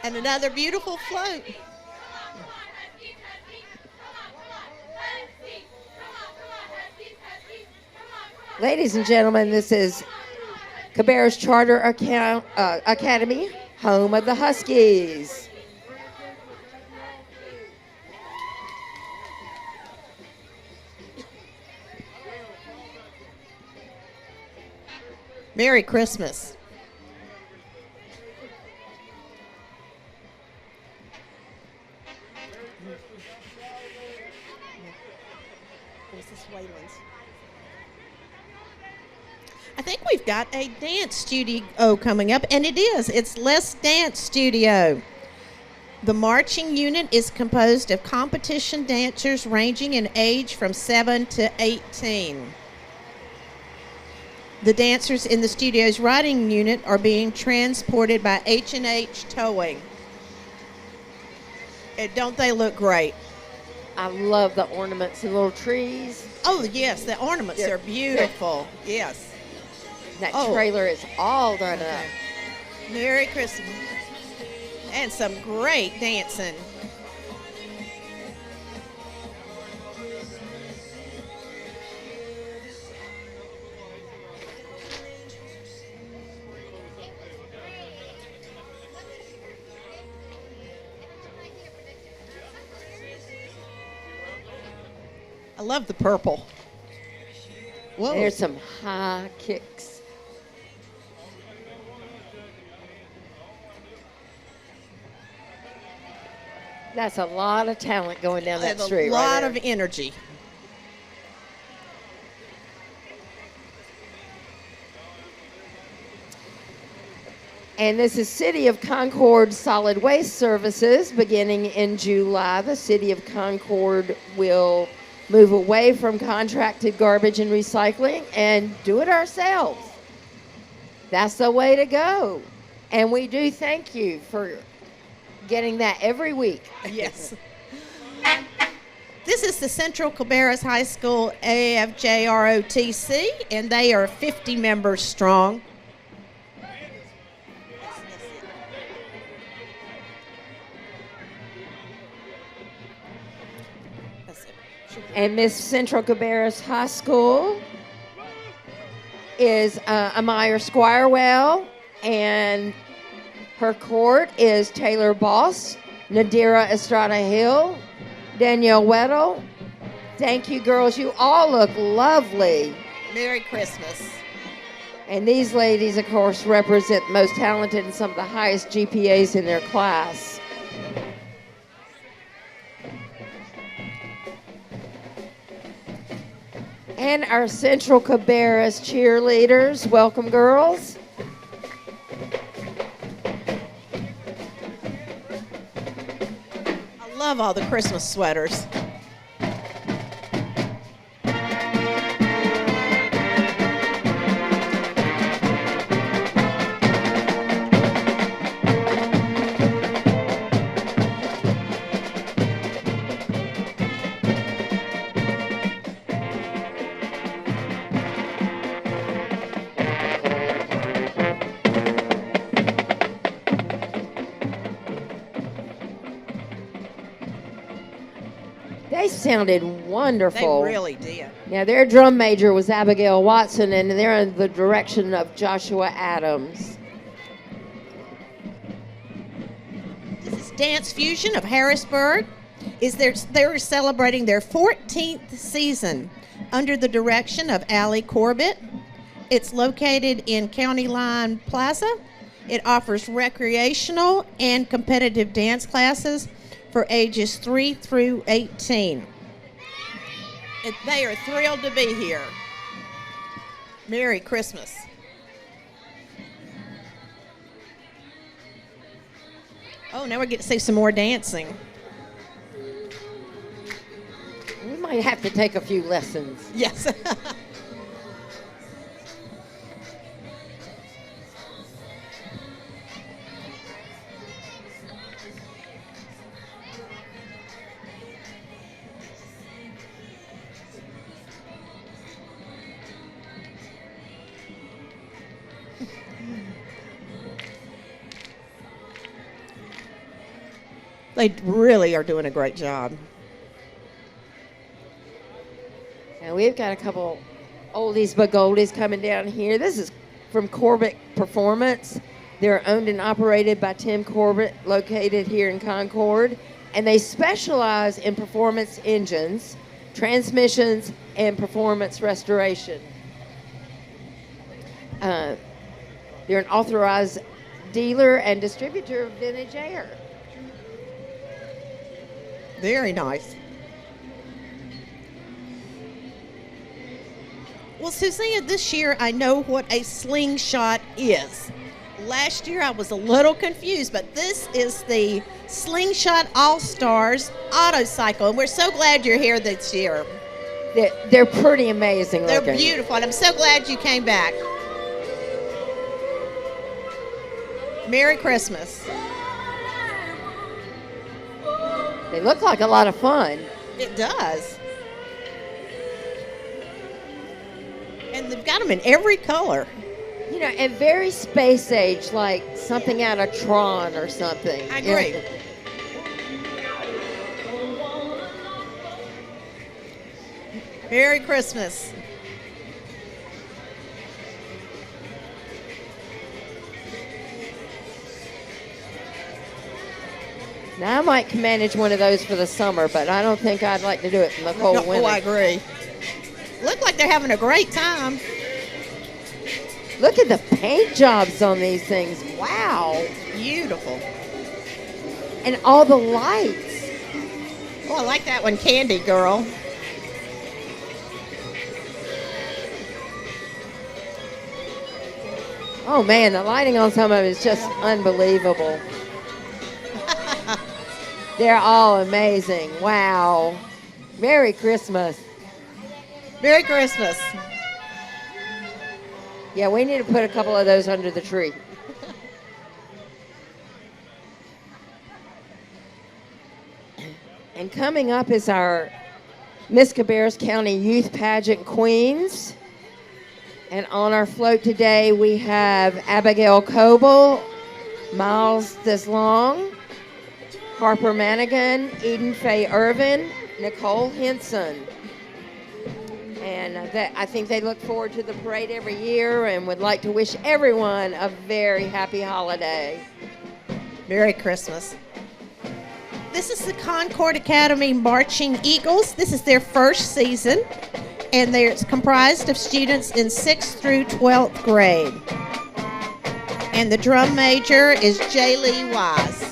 And another beautiful float. Ladies and gentlemen, this is Cabarrus Charter Academy, home of the Huskies. Merry Christmas. I think we've got a dance studio coming up, and it is. It's Les Dance Studio. The marching unit is composed of competition dancers ranging in age from 7 to 18. The dancers in the studio's riding unit are being transported by H&H Towing. And don't they look great? I love the ornaments and little trees. Oh, yes, the ornaments are beautiful. Yes. That trailer is all done up. Merry Christmas. And some great dancing. I love the purple. Whoa. There's some high kicks. That's a lot of talent going down that street. A lot right of energy. And this is City of Concord Solid Waste Services. Beginning in July, the City of Concord will move away from contracted garbage and recycling and do it ourselves. That's the way to go. And we do thank you for getting that every week. Yes. This is the Central Cabarrus High School AFJ ROTC, and they are 50 members strong. And Miss Central Cabarrus High School is Amaya Squirewell, and her court is Taylor Boss, Nadira Estrada Hill, Danielle Weddle. Thank you, girls. You all look lovely. Merry Christmas. And these ladies, of course, represent the most talented and some of the highest GPAs in their class. And our Central Cabarrus cheerleaders. Welcome, girls. I love all the Christmas sweaters. They sounded wonderful. They really did. Now, their drum major was Abigail Watson, and they're in the direction of Joshua Adams. This is Dance Fusion of Harrisburg. They're celebrating their 14th season under the direction of Allie Corbett. It's located in County Line Plaza. It offers recreational and competitive dance classes for ages 3 through 18. They are thrilled to be here. Merry Christmas. Oh, now we get to see some more dancing. We might have to take a few lessons. Yes. They really are doing a great job. Now, we've got a couple oldies but goldies coming down here. This is from Corbett Performance. They're owned and operated by Tim Corbett, located here in Concord. And they specialize in performance engines, transmissions, and performance restoration. They're an authorized dealer and distributor of vintage air. Very nice. Well, Suzanne, this year I know what a slingshot is. Last year I was a little confused, but this is the Slingshot All-Stars Autocycle, and we're so glad you're here this year. They're pretty amazing They're looking. beautiful, and I'm so glad you came back. Merry Christmas. They look like a lot of fun. It does. And they've got them in every color. You know, and very space age, like something out of Tron or something. I agree. Merry Christmas. Now, I might manage one of those for the summer, but I don't think I'd like to do it in the cold winter. Oh, I agree. Look like they're having a great time. Look at the paint jobs on these things. Wow. Beautiful. And all the lights. Oh, I like that one, Candy Girl. Oh, man, the lighting on some of it is just unbelievable. They're all amazing. Wow. Merry Christmas. Merry Christmas. Yeah, we need to put a couple of those under the tree. And coming up is our Miss Cabarrus County Youth Pageant Queens. And on our float today, we have Abigail Coble, Miles Deslong, Harper Manigan, Eden Faye Irvin, Nicole Henson. And I think they look forward to the parade every year and would like to wish everyone a very happy holiday. Merry Christmas. This is the Concord Academy Marching Eagles. This is their first season, and they're comprised of students in 6th through 12th grade. And the drum major is Jaylee Wise.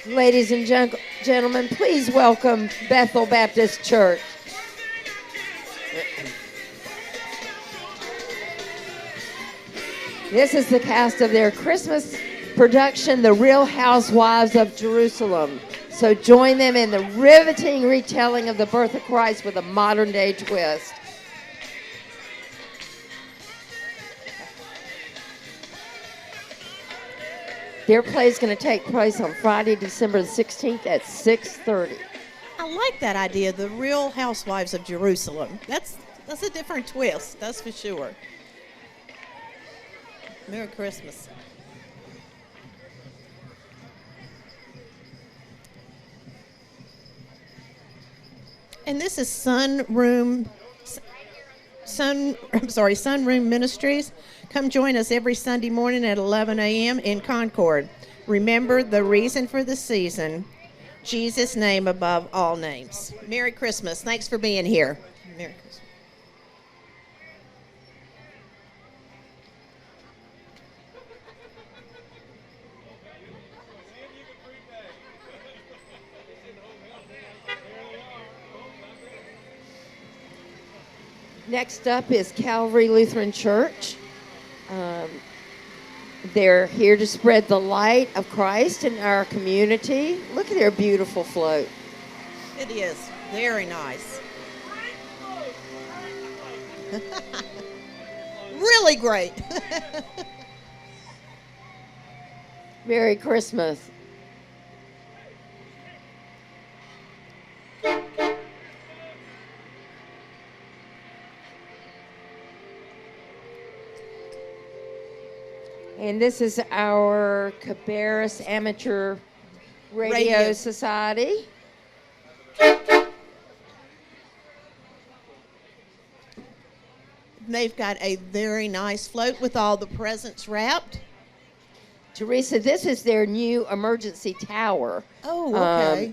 Ladies and gentlemen, please welcome Bethel Baptist Church. This is the cast of their Christmas production, The Real Housewives of Jerusalem. So join them in the riveting retelling of the birth of Christ with a modern-day twist. Their play is going to take place on Friday, December the 16th at 6:30. I like that idea, The Real Housewives of Jerusalem. That's a different twist, that's for sure. Merry Christmas. And this is Sunroom Ministries. Come join us every Sunday morning at 11 a.m. in Concord. Remember the reason for the season, Jesus' name above all names. Merry Christmas. Thanks for being here. Merry Christmas. Next up is Calvary Lutheran Church. They're here to spread the light of Christ in our community. Look at their beautiful float. It is. Very nice. Really great. Merry Christmas. And this is our Cabarrus Amateur Radio Society. They've got a very nice float with all the presents wrapped. Teresa, this is their new emergency tower. Oh, okay.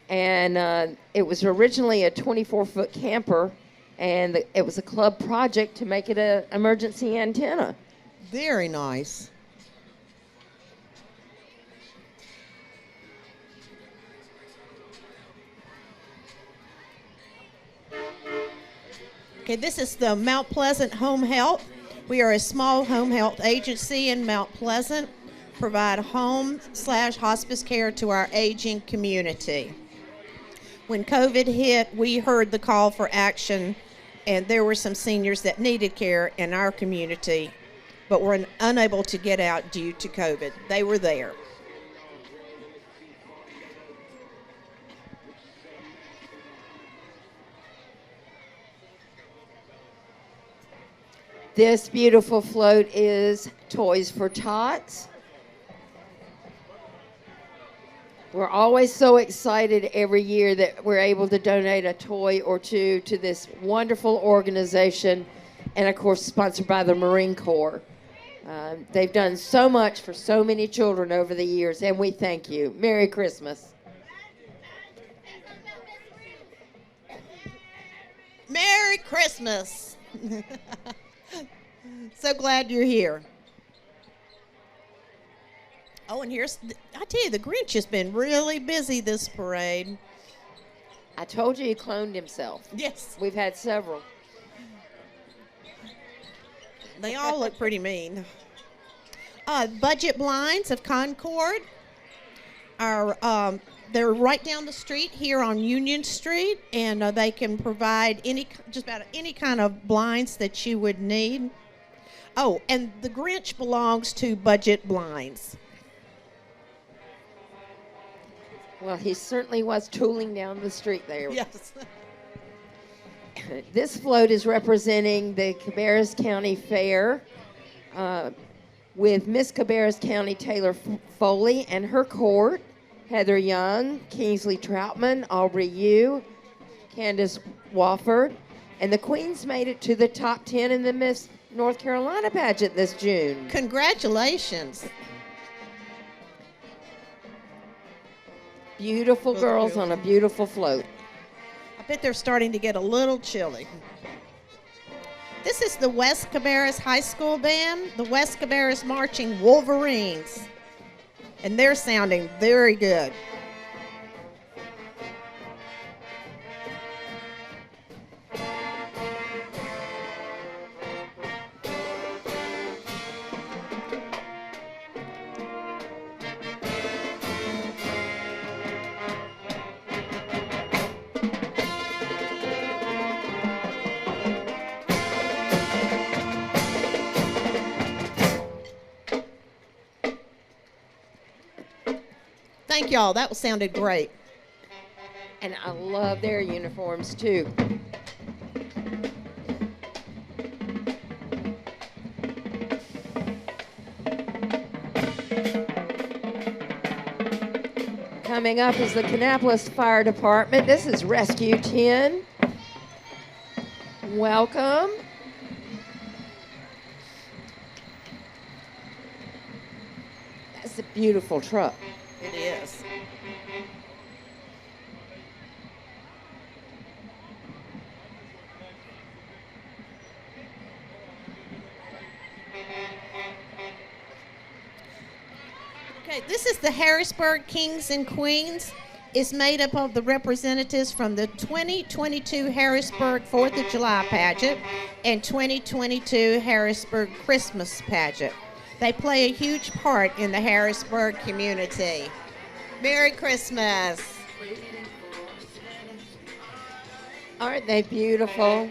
And it was originally a 24-foot camper, and it was a club project to make it an emergency antenna. Very nice. Okay, this is the Mount Pleasant Home Health. We are a small home health agency in Mount Pleasant, provide home/hospice care to our aging community. When COVID hit, we heard the call for action, and there were some seniors that needed care in our community, but were unable to get out due to COVID. They were there. This beautiful float is Toys for Tots. We're always so excited every year that we're able to donate a toy or two to this wonderful organization, and of course sponsored by the Marine Corps. They've done so much for so many children over the years, and we thank you. Merry Christmas. Merry Christmas. So glad you're here. Oh, and I tell you, the Grinch has been really busy this parade. I told you he cloned himself. Yes. We've had several. They all look pretty mean. Budget blinds of Concord are they're right down the street here on Union Street, and they can provide just about any kind of blinds that you would need. Oh, and the Grinch belongs to Budget Blinds. Well, he certainly was tooling down the street there. Yes. This float is representing the Cabarrus County Fair with Miss Cabarrus County Taylor Foley and her court, Heather Young, Kingsley Troutman, Aubrey Yu, Candace Wofford, and the Queens made it to the top 10 in the Miss North Carolina pageant this June. Congratulations. Beautiful girls on a beautiful float. I bet they're starting to get a little chilly. This is the West Cabarrus High School Band, the West Cabarrus Marching Wolverines, and they're sounding very good. Thank y'all. That sounded great. And I love their uniforms too. Coming up is the Kannapolis Fire Department. This is Rescue 10. Welcome. That's a beautiful truck. It is. Okay, this is the Harrisburg Kings and Queens. It's made up of the representatives from the 2022 Harrisburg 4th of July pageant and 2022 Harrisburg Christmas pageant. They play a huge part in the Harrisburg community. Merry Christmas. Aren't they beautiful?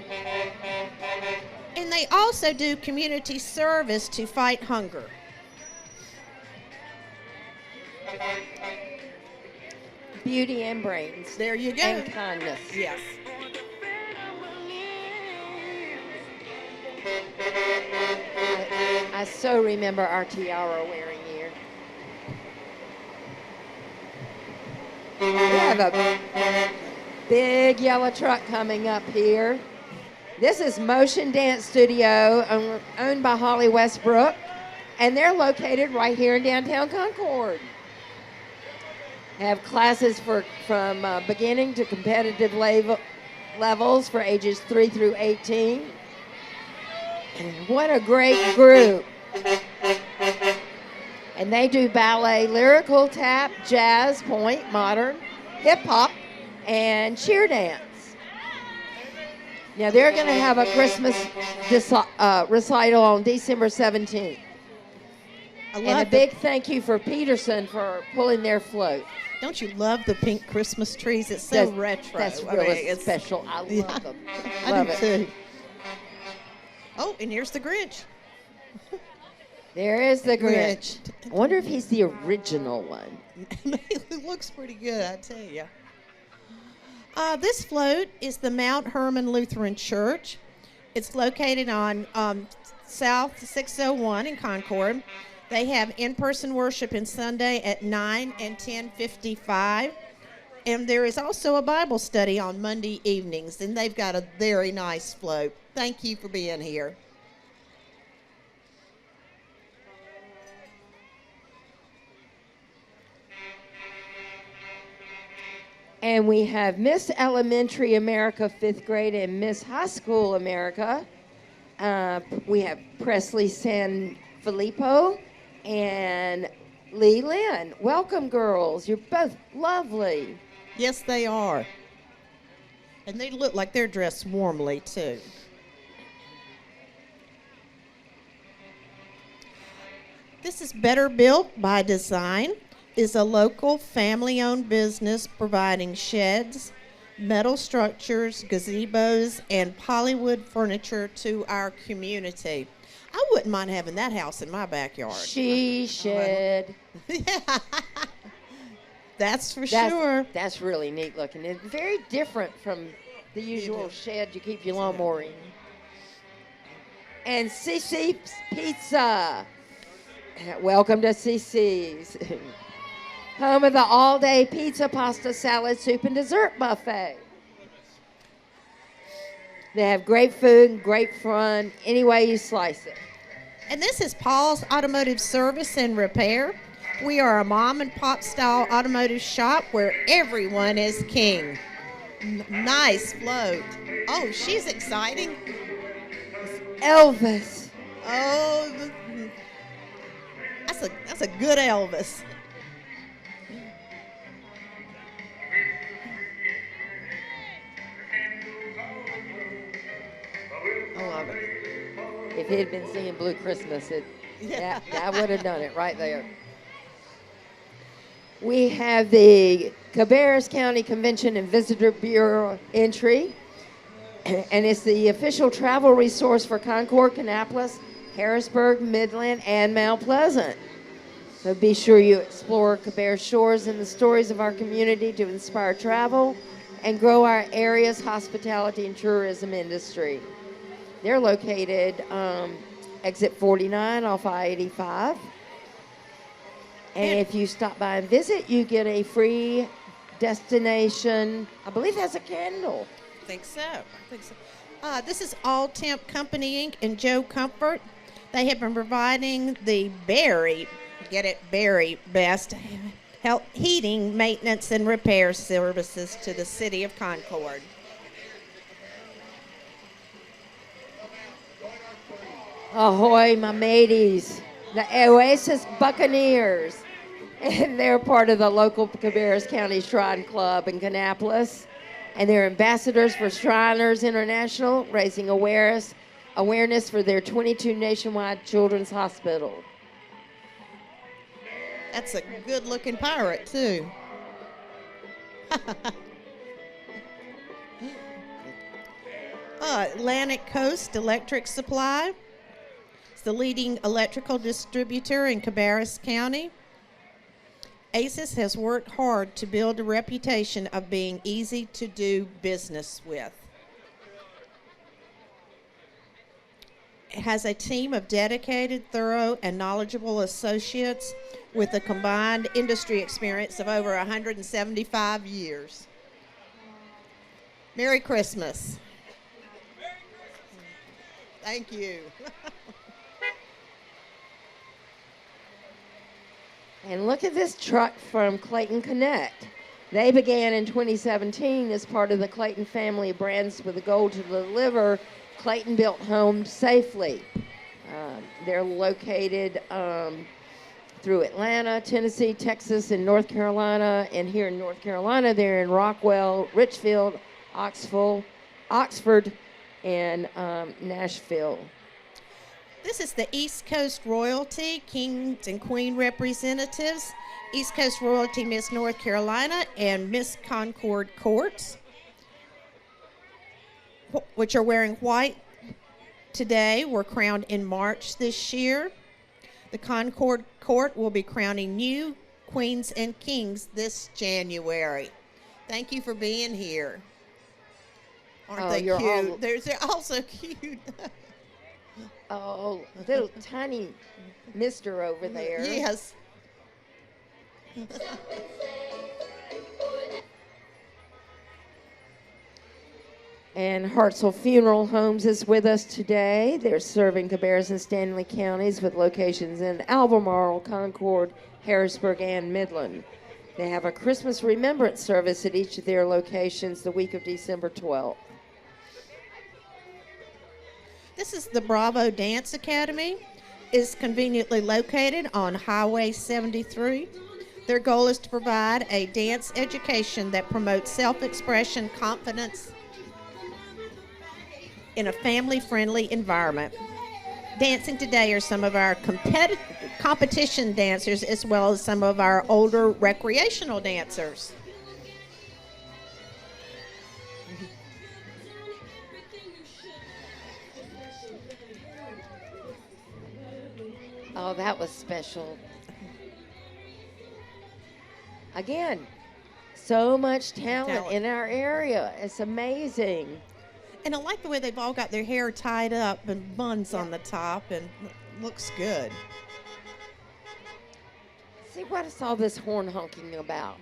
And they also do community service to fight hunger. Beauty and brains. There you go. And kindness. Yes. I so remember our tiara wearing here. We have a big yellow truck coming up here. This is Motion Dance Studio, owned by Holly Westbrook, and they're located right here in downtown Concord. Have classes from beginning to competitive levels for ages 3 through 18. And what a great group. And they do ballet, lyrical, tap, jazz, point, modern, hip hop, and cheer dance. Now they're going to have a Christmas recital on December 17th. And a big thank you for Peterson for pulling their float. Don't you love the pink Christmas trees? It's so retro. That's really special. I love them. I do too. Oh, and here's the Grinch. There is the Grinch. I wonder if he's the original one. It looks pretty good, I tell you. This float is the Mount Hermon Lutheran Church. It's located on South 601 in Concord. They have in-person worship on Sunday at 9 and 10:55. And there is also a Bible study on Monday evenings, and they've got a very nice float. Thank you for being here. And we have Miss Elementary America 5th grade and Miss High School America. We have Presley San Filippo and Lee Lynn. Welcome, girls. You're both lovely. Yes, they are. And they look like they're dressed warmly, too. This is Better Built by Design. Is a local family-owned business providing sheds, metal structures, gazebos, and Hollywood furniture to our community. I wouldn't mind having that house in my backyard. She should. Yeah. That's for sure. That's really neat looking. It's very different from the usual shed you keep your lawnmower in. And CC's Pizza. Welcome to CC's. Home of the all-day pizza, pasta, salad, soup, and dessert buffet. They have great food and great fun any way you slice it. And this is Paul's Automotive Service and Repair. We are a mom and pop style automotive shop where everyone is king. Nice float. Oh, she's exciting. Elvis. Oh, that's a good Elvis. I love it. If he had been singing Blue Christmas, I would have done it right there. We have the Cabarrus County Convention and Visitor Bureau entry, and it's the official travel resource for Concord, Kannapolis, Harrisburg, Midland, and Mount Pleasant. So be sure you explore Cabarrus shores and the stories of our community to inspire travel and grow our area's hospitality and tourism industry. They're located exit 49 off I-85. And if you stop by and visit, you get a free destination. I believe that's a candle. I think so. This is All Temp Company Inc. and Joe Comfort. They have been providing the very best heating, maintenance, and repair services to the city of Concord. Ahoy, my mateys. The Oasis Buccaneers. And they're part of the local Cabarrus County Shrine Club in Kannapolis. And they're ambassadors for Shriners International, raising awareness for their 22 nationwide children's hospital. That's a good-looking pirate, too. Atlantic Coast Electric Supply. It's the leading electrical distributor in Cabarrus County. ACES has worked hard to build a reputation of being easy to do business with. It has a team of dedicated, thorough, and knowledgeable associates with a combined industry experience of over 175 years. Merry Christmas. Thank you. And look at this truck from Clayton Connect. They began in 2017 as part of the Clayton family of brands with the goal to deliver Clayton-built homes safely. They're located through Atlanta, Tennessee, Texas, and North Carolina. And here in North Carolina, they're in Rockwell, Richfield, Oxford, and Nashville. This is the East Coast Royalty, Kings and Queen representatives. East Coast Royalty Miss North Carolina and Miss Concord Courts, which are wearing white today, were crowned in March this year. The Concord Court will be crowning new queens and kings this January. Thank you for being here. Aren't they cute? They're also cute. Oh, little tiny mister over there. Yes. And Hartselle Funeral Homes is with us today. They're serving Cabarrus and Stanley counties with locations in Albemarle, Concord, Harrisburg, and Midland. They have a Christmas remembrance service at each of their locations the week of December 12th. This is the Bravo Dance Academy. It's conveniently located on Highway 73. Their goal is to provide a dance education that promotes self-expression, confidence in a family-friendly environment. Dancing today are some of our competition dancers as well as some of our older recreational dancers. Oh, that was special. Again, so much talent in our area. It's amazing. And I like the way they've all got their hair tied up and buns on the top, and looks good. See, what is all this horn honking about?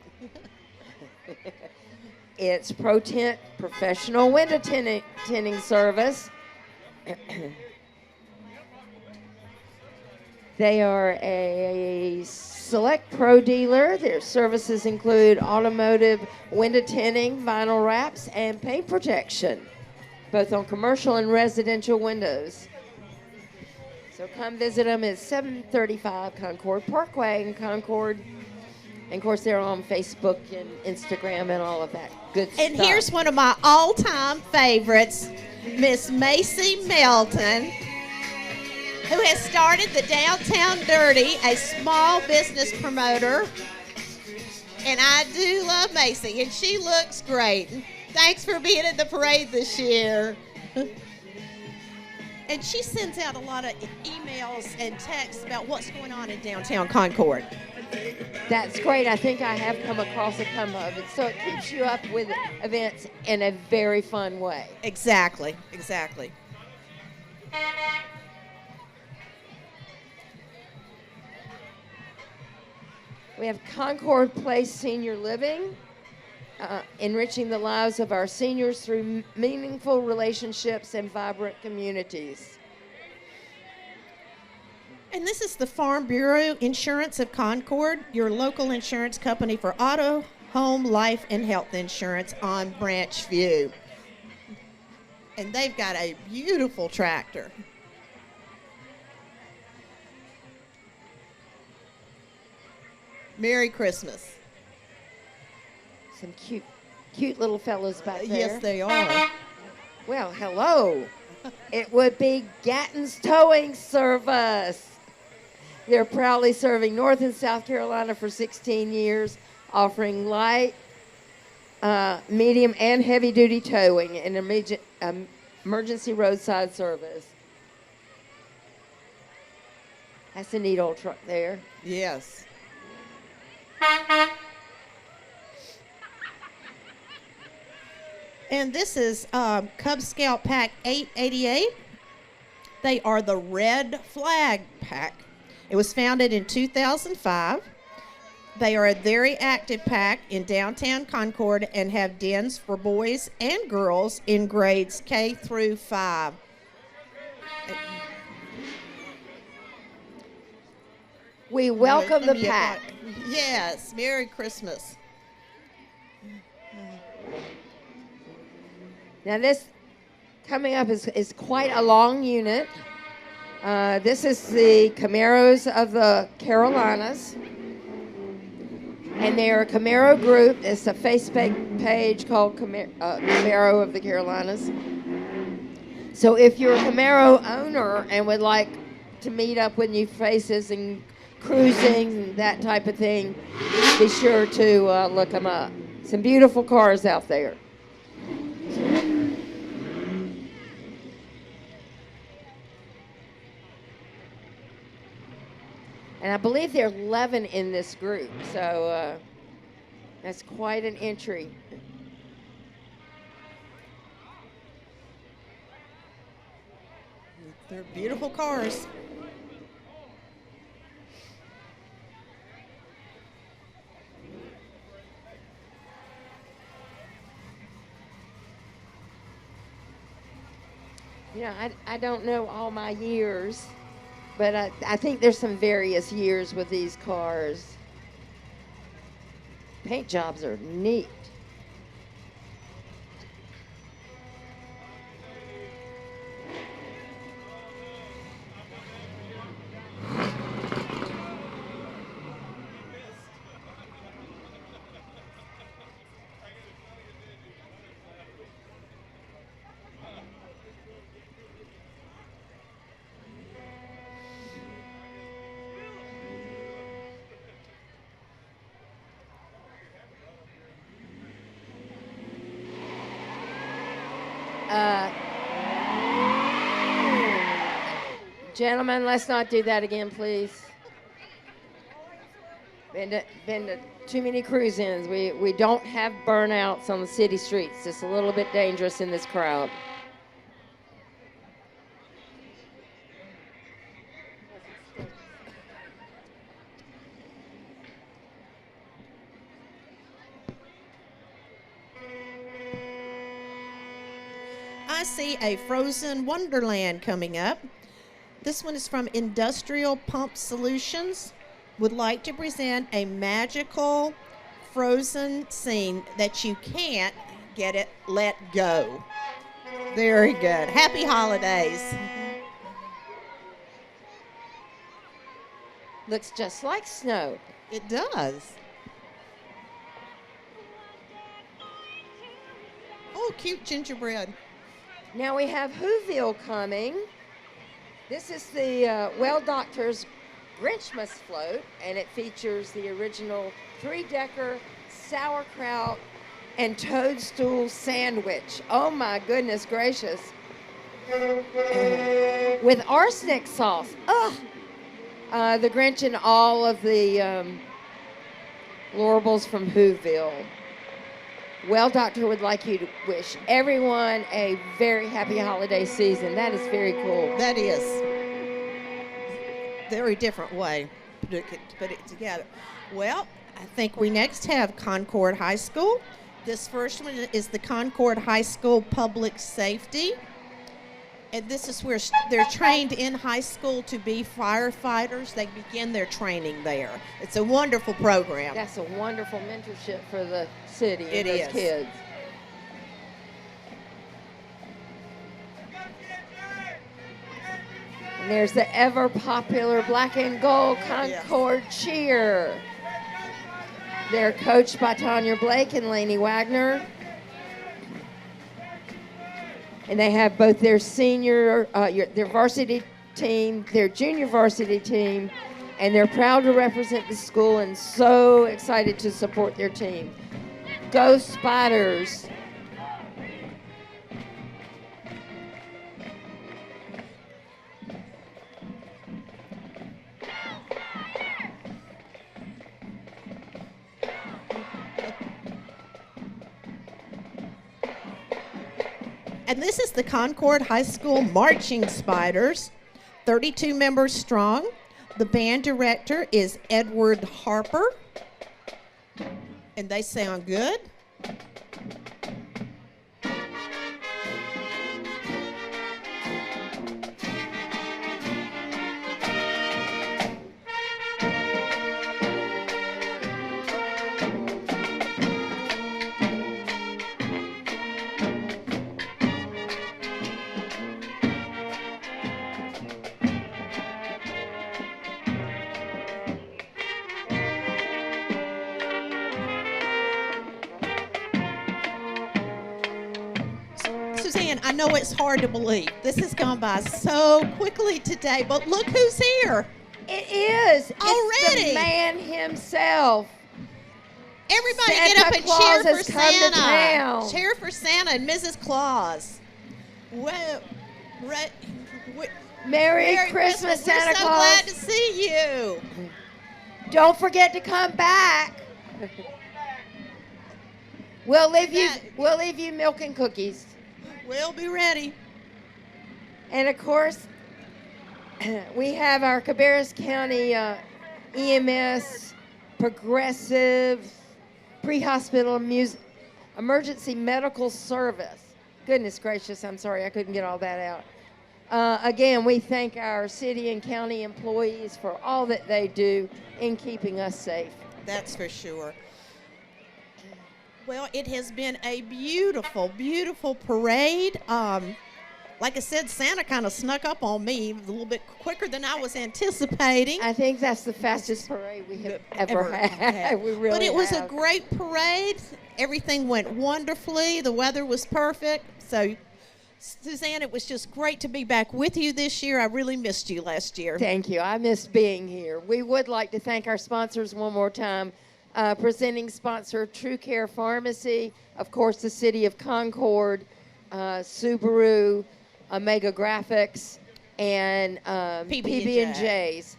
It's Pro Tent Professional Window Tinting Service. They are a select pro dealer. Their services include automotive window tinting, vinyl wraps, and paint protection, both on commercial and residential windows. So come visit them at 735 Concord Parkway in Concord. And of course, they're on Facebook and Instagram and all of that good stuff. And here's one of my all-time favorites, Miss Macy Melton, who has started the Downtown Dirty, a small business promoter. And I do love Macy, and she looks great. Thanks for being at the parade this year. And she sends out a lot of emails and texts about what's going on in downtown Concord. That's great. I think I have come across some of it. So it keeps you up with events in a very fun way. Exactly, exactly. We have Concord Place Senior Living, enriching the lives of our seniors through meaningful relationships and vibrant communities. And this is the Farm Bureau Insurance of Concord, your local insurance company for auto, home, life, and health insurance on Branch View. And they've got a beautiful tractor. Merry Christmas. Some cute little fellows back there. Yes, they are. Well, hello. It would be Gatton's Towing Service. They're proudly serving North and South Carolina for 16 years, offering light, medium, and heavy-duty towing and emergency roadside service. That's a neat old truck there. Yes. And this is Cub Scout Pack 888. They are the Red Flag Pack. It was founded in 2005. They are a very active pack in downtown Concord and have dens for boys and girls in grades K through 5. We welcome the pack. Yes, Merry Christmas. Now this coming up is quite a long unit. This is the Camaros of the Carolinas. And they're a Camaro group. It's a Facebook page called Camaro of the Carolinas. So if you're a Camaro owner and would like to meet up with new faces and cruising and that type of thing, be sure to look them up. Some beautiful cars out there. And I believe there are 11 in this group, so that's quite an entry. They're beautiful cars. You know, I don't know all my years, but I think there's some various years with these cars. Paint jobs are neat. Gentlemen, let's not do that again, please. Been to too many cruise-ins. We don't have burnouts on the city streets. It's a little bit dangerous in this crowd. I see a Frozen Wonderland coming up. This one is from Industrial Pump Solutions. Would like to present a magical frozen scene that you can't get it let go. Very good. Happy holidays. Looks just like snow. It does. Oh, cute gingerbread. Now we have Whoville coming. This is the Well Doctor's Grinchmas float, and it features the original 3-decker sauerkraut and toadstool sandwich. Oh my goodness gracious. With arsenic sauce. Ugh. The Grinch and all of the Lorbles from Whoville. Well, Doctor would like you to wish everyone a very happy holiday season. That is very cool. That is. Very different way to put it together. Well, I think we next have Concord High School. This first one is the Concord High School Public Safety. And this is where they're trained in high school to be firefighters. They begin their training there. It's a wonderful program. That's a wonderful mentorship for the city and It those is. kids. And there's the ever popular black and gold Concord cheer. They're coached by Tanya Blake and Lainey Wagner. And they have both their senior, their varsity team, their junior varsity team, and they're proud to represent the school and so excited to support their team. Go Spiders! And this is the Concord High School Marching Spiders, 32 members strong. The band director is Edward Harper, and they sound good. Suzanne, I know it's hard to believe. This has gone by so quickly today, but look who's here. It is. Already. It's the man himself. Everybody Santa get up and Claus cheer for has come to Santa. town. Cheer for Santa and Mrs. Claus. Well, Merry Christmas, Santa We're so Claus. glad to see you. Don't forget to come back. We'll leave you milk and cookies. We'll be ready. And of course, we have our Cabarrus County EMS, progressive, pre-hospital emergency medical service. Goodness gracious, I'm sorry I couldn't get all that out. Again, we thank our city and county employees for all that they do in keeping us safe. That's for sure. Well, it has been a beautiful, beautiful parade. Like I said, Santa kind of snuck up on me a little bit quicker than I was anticipating. I think that's the fastest parade we have ever had. We really But it was a have. great parade. Everything went wonderfully. The weather was perfect. So, Suzanne, it was just great to be back with you this year. I really missed you last year. Thank you. I missed being here. We would like to thank our sponsors one more time. Presenting sponsor, TrueCare Pharmacy, of course, the City of Concord, Subaru, Omega Graphics, and PB&J's.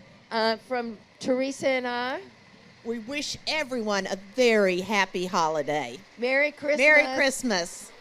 From Teresa and I, We wish everyone a very happy holiday. Merry Christmas. Merry Christmas.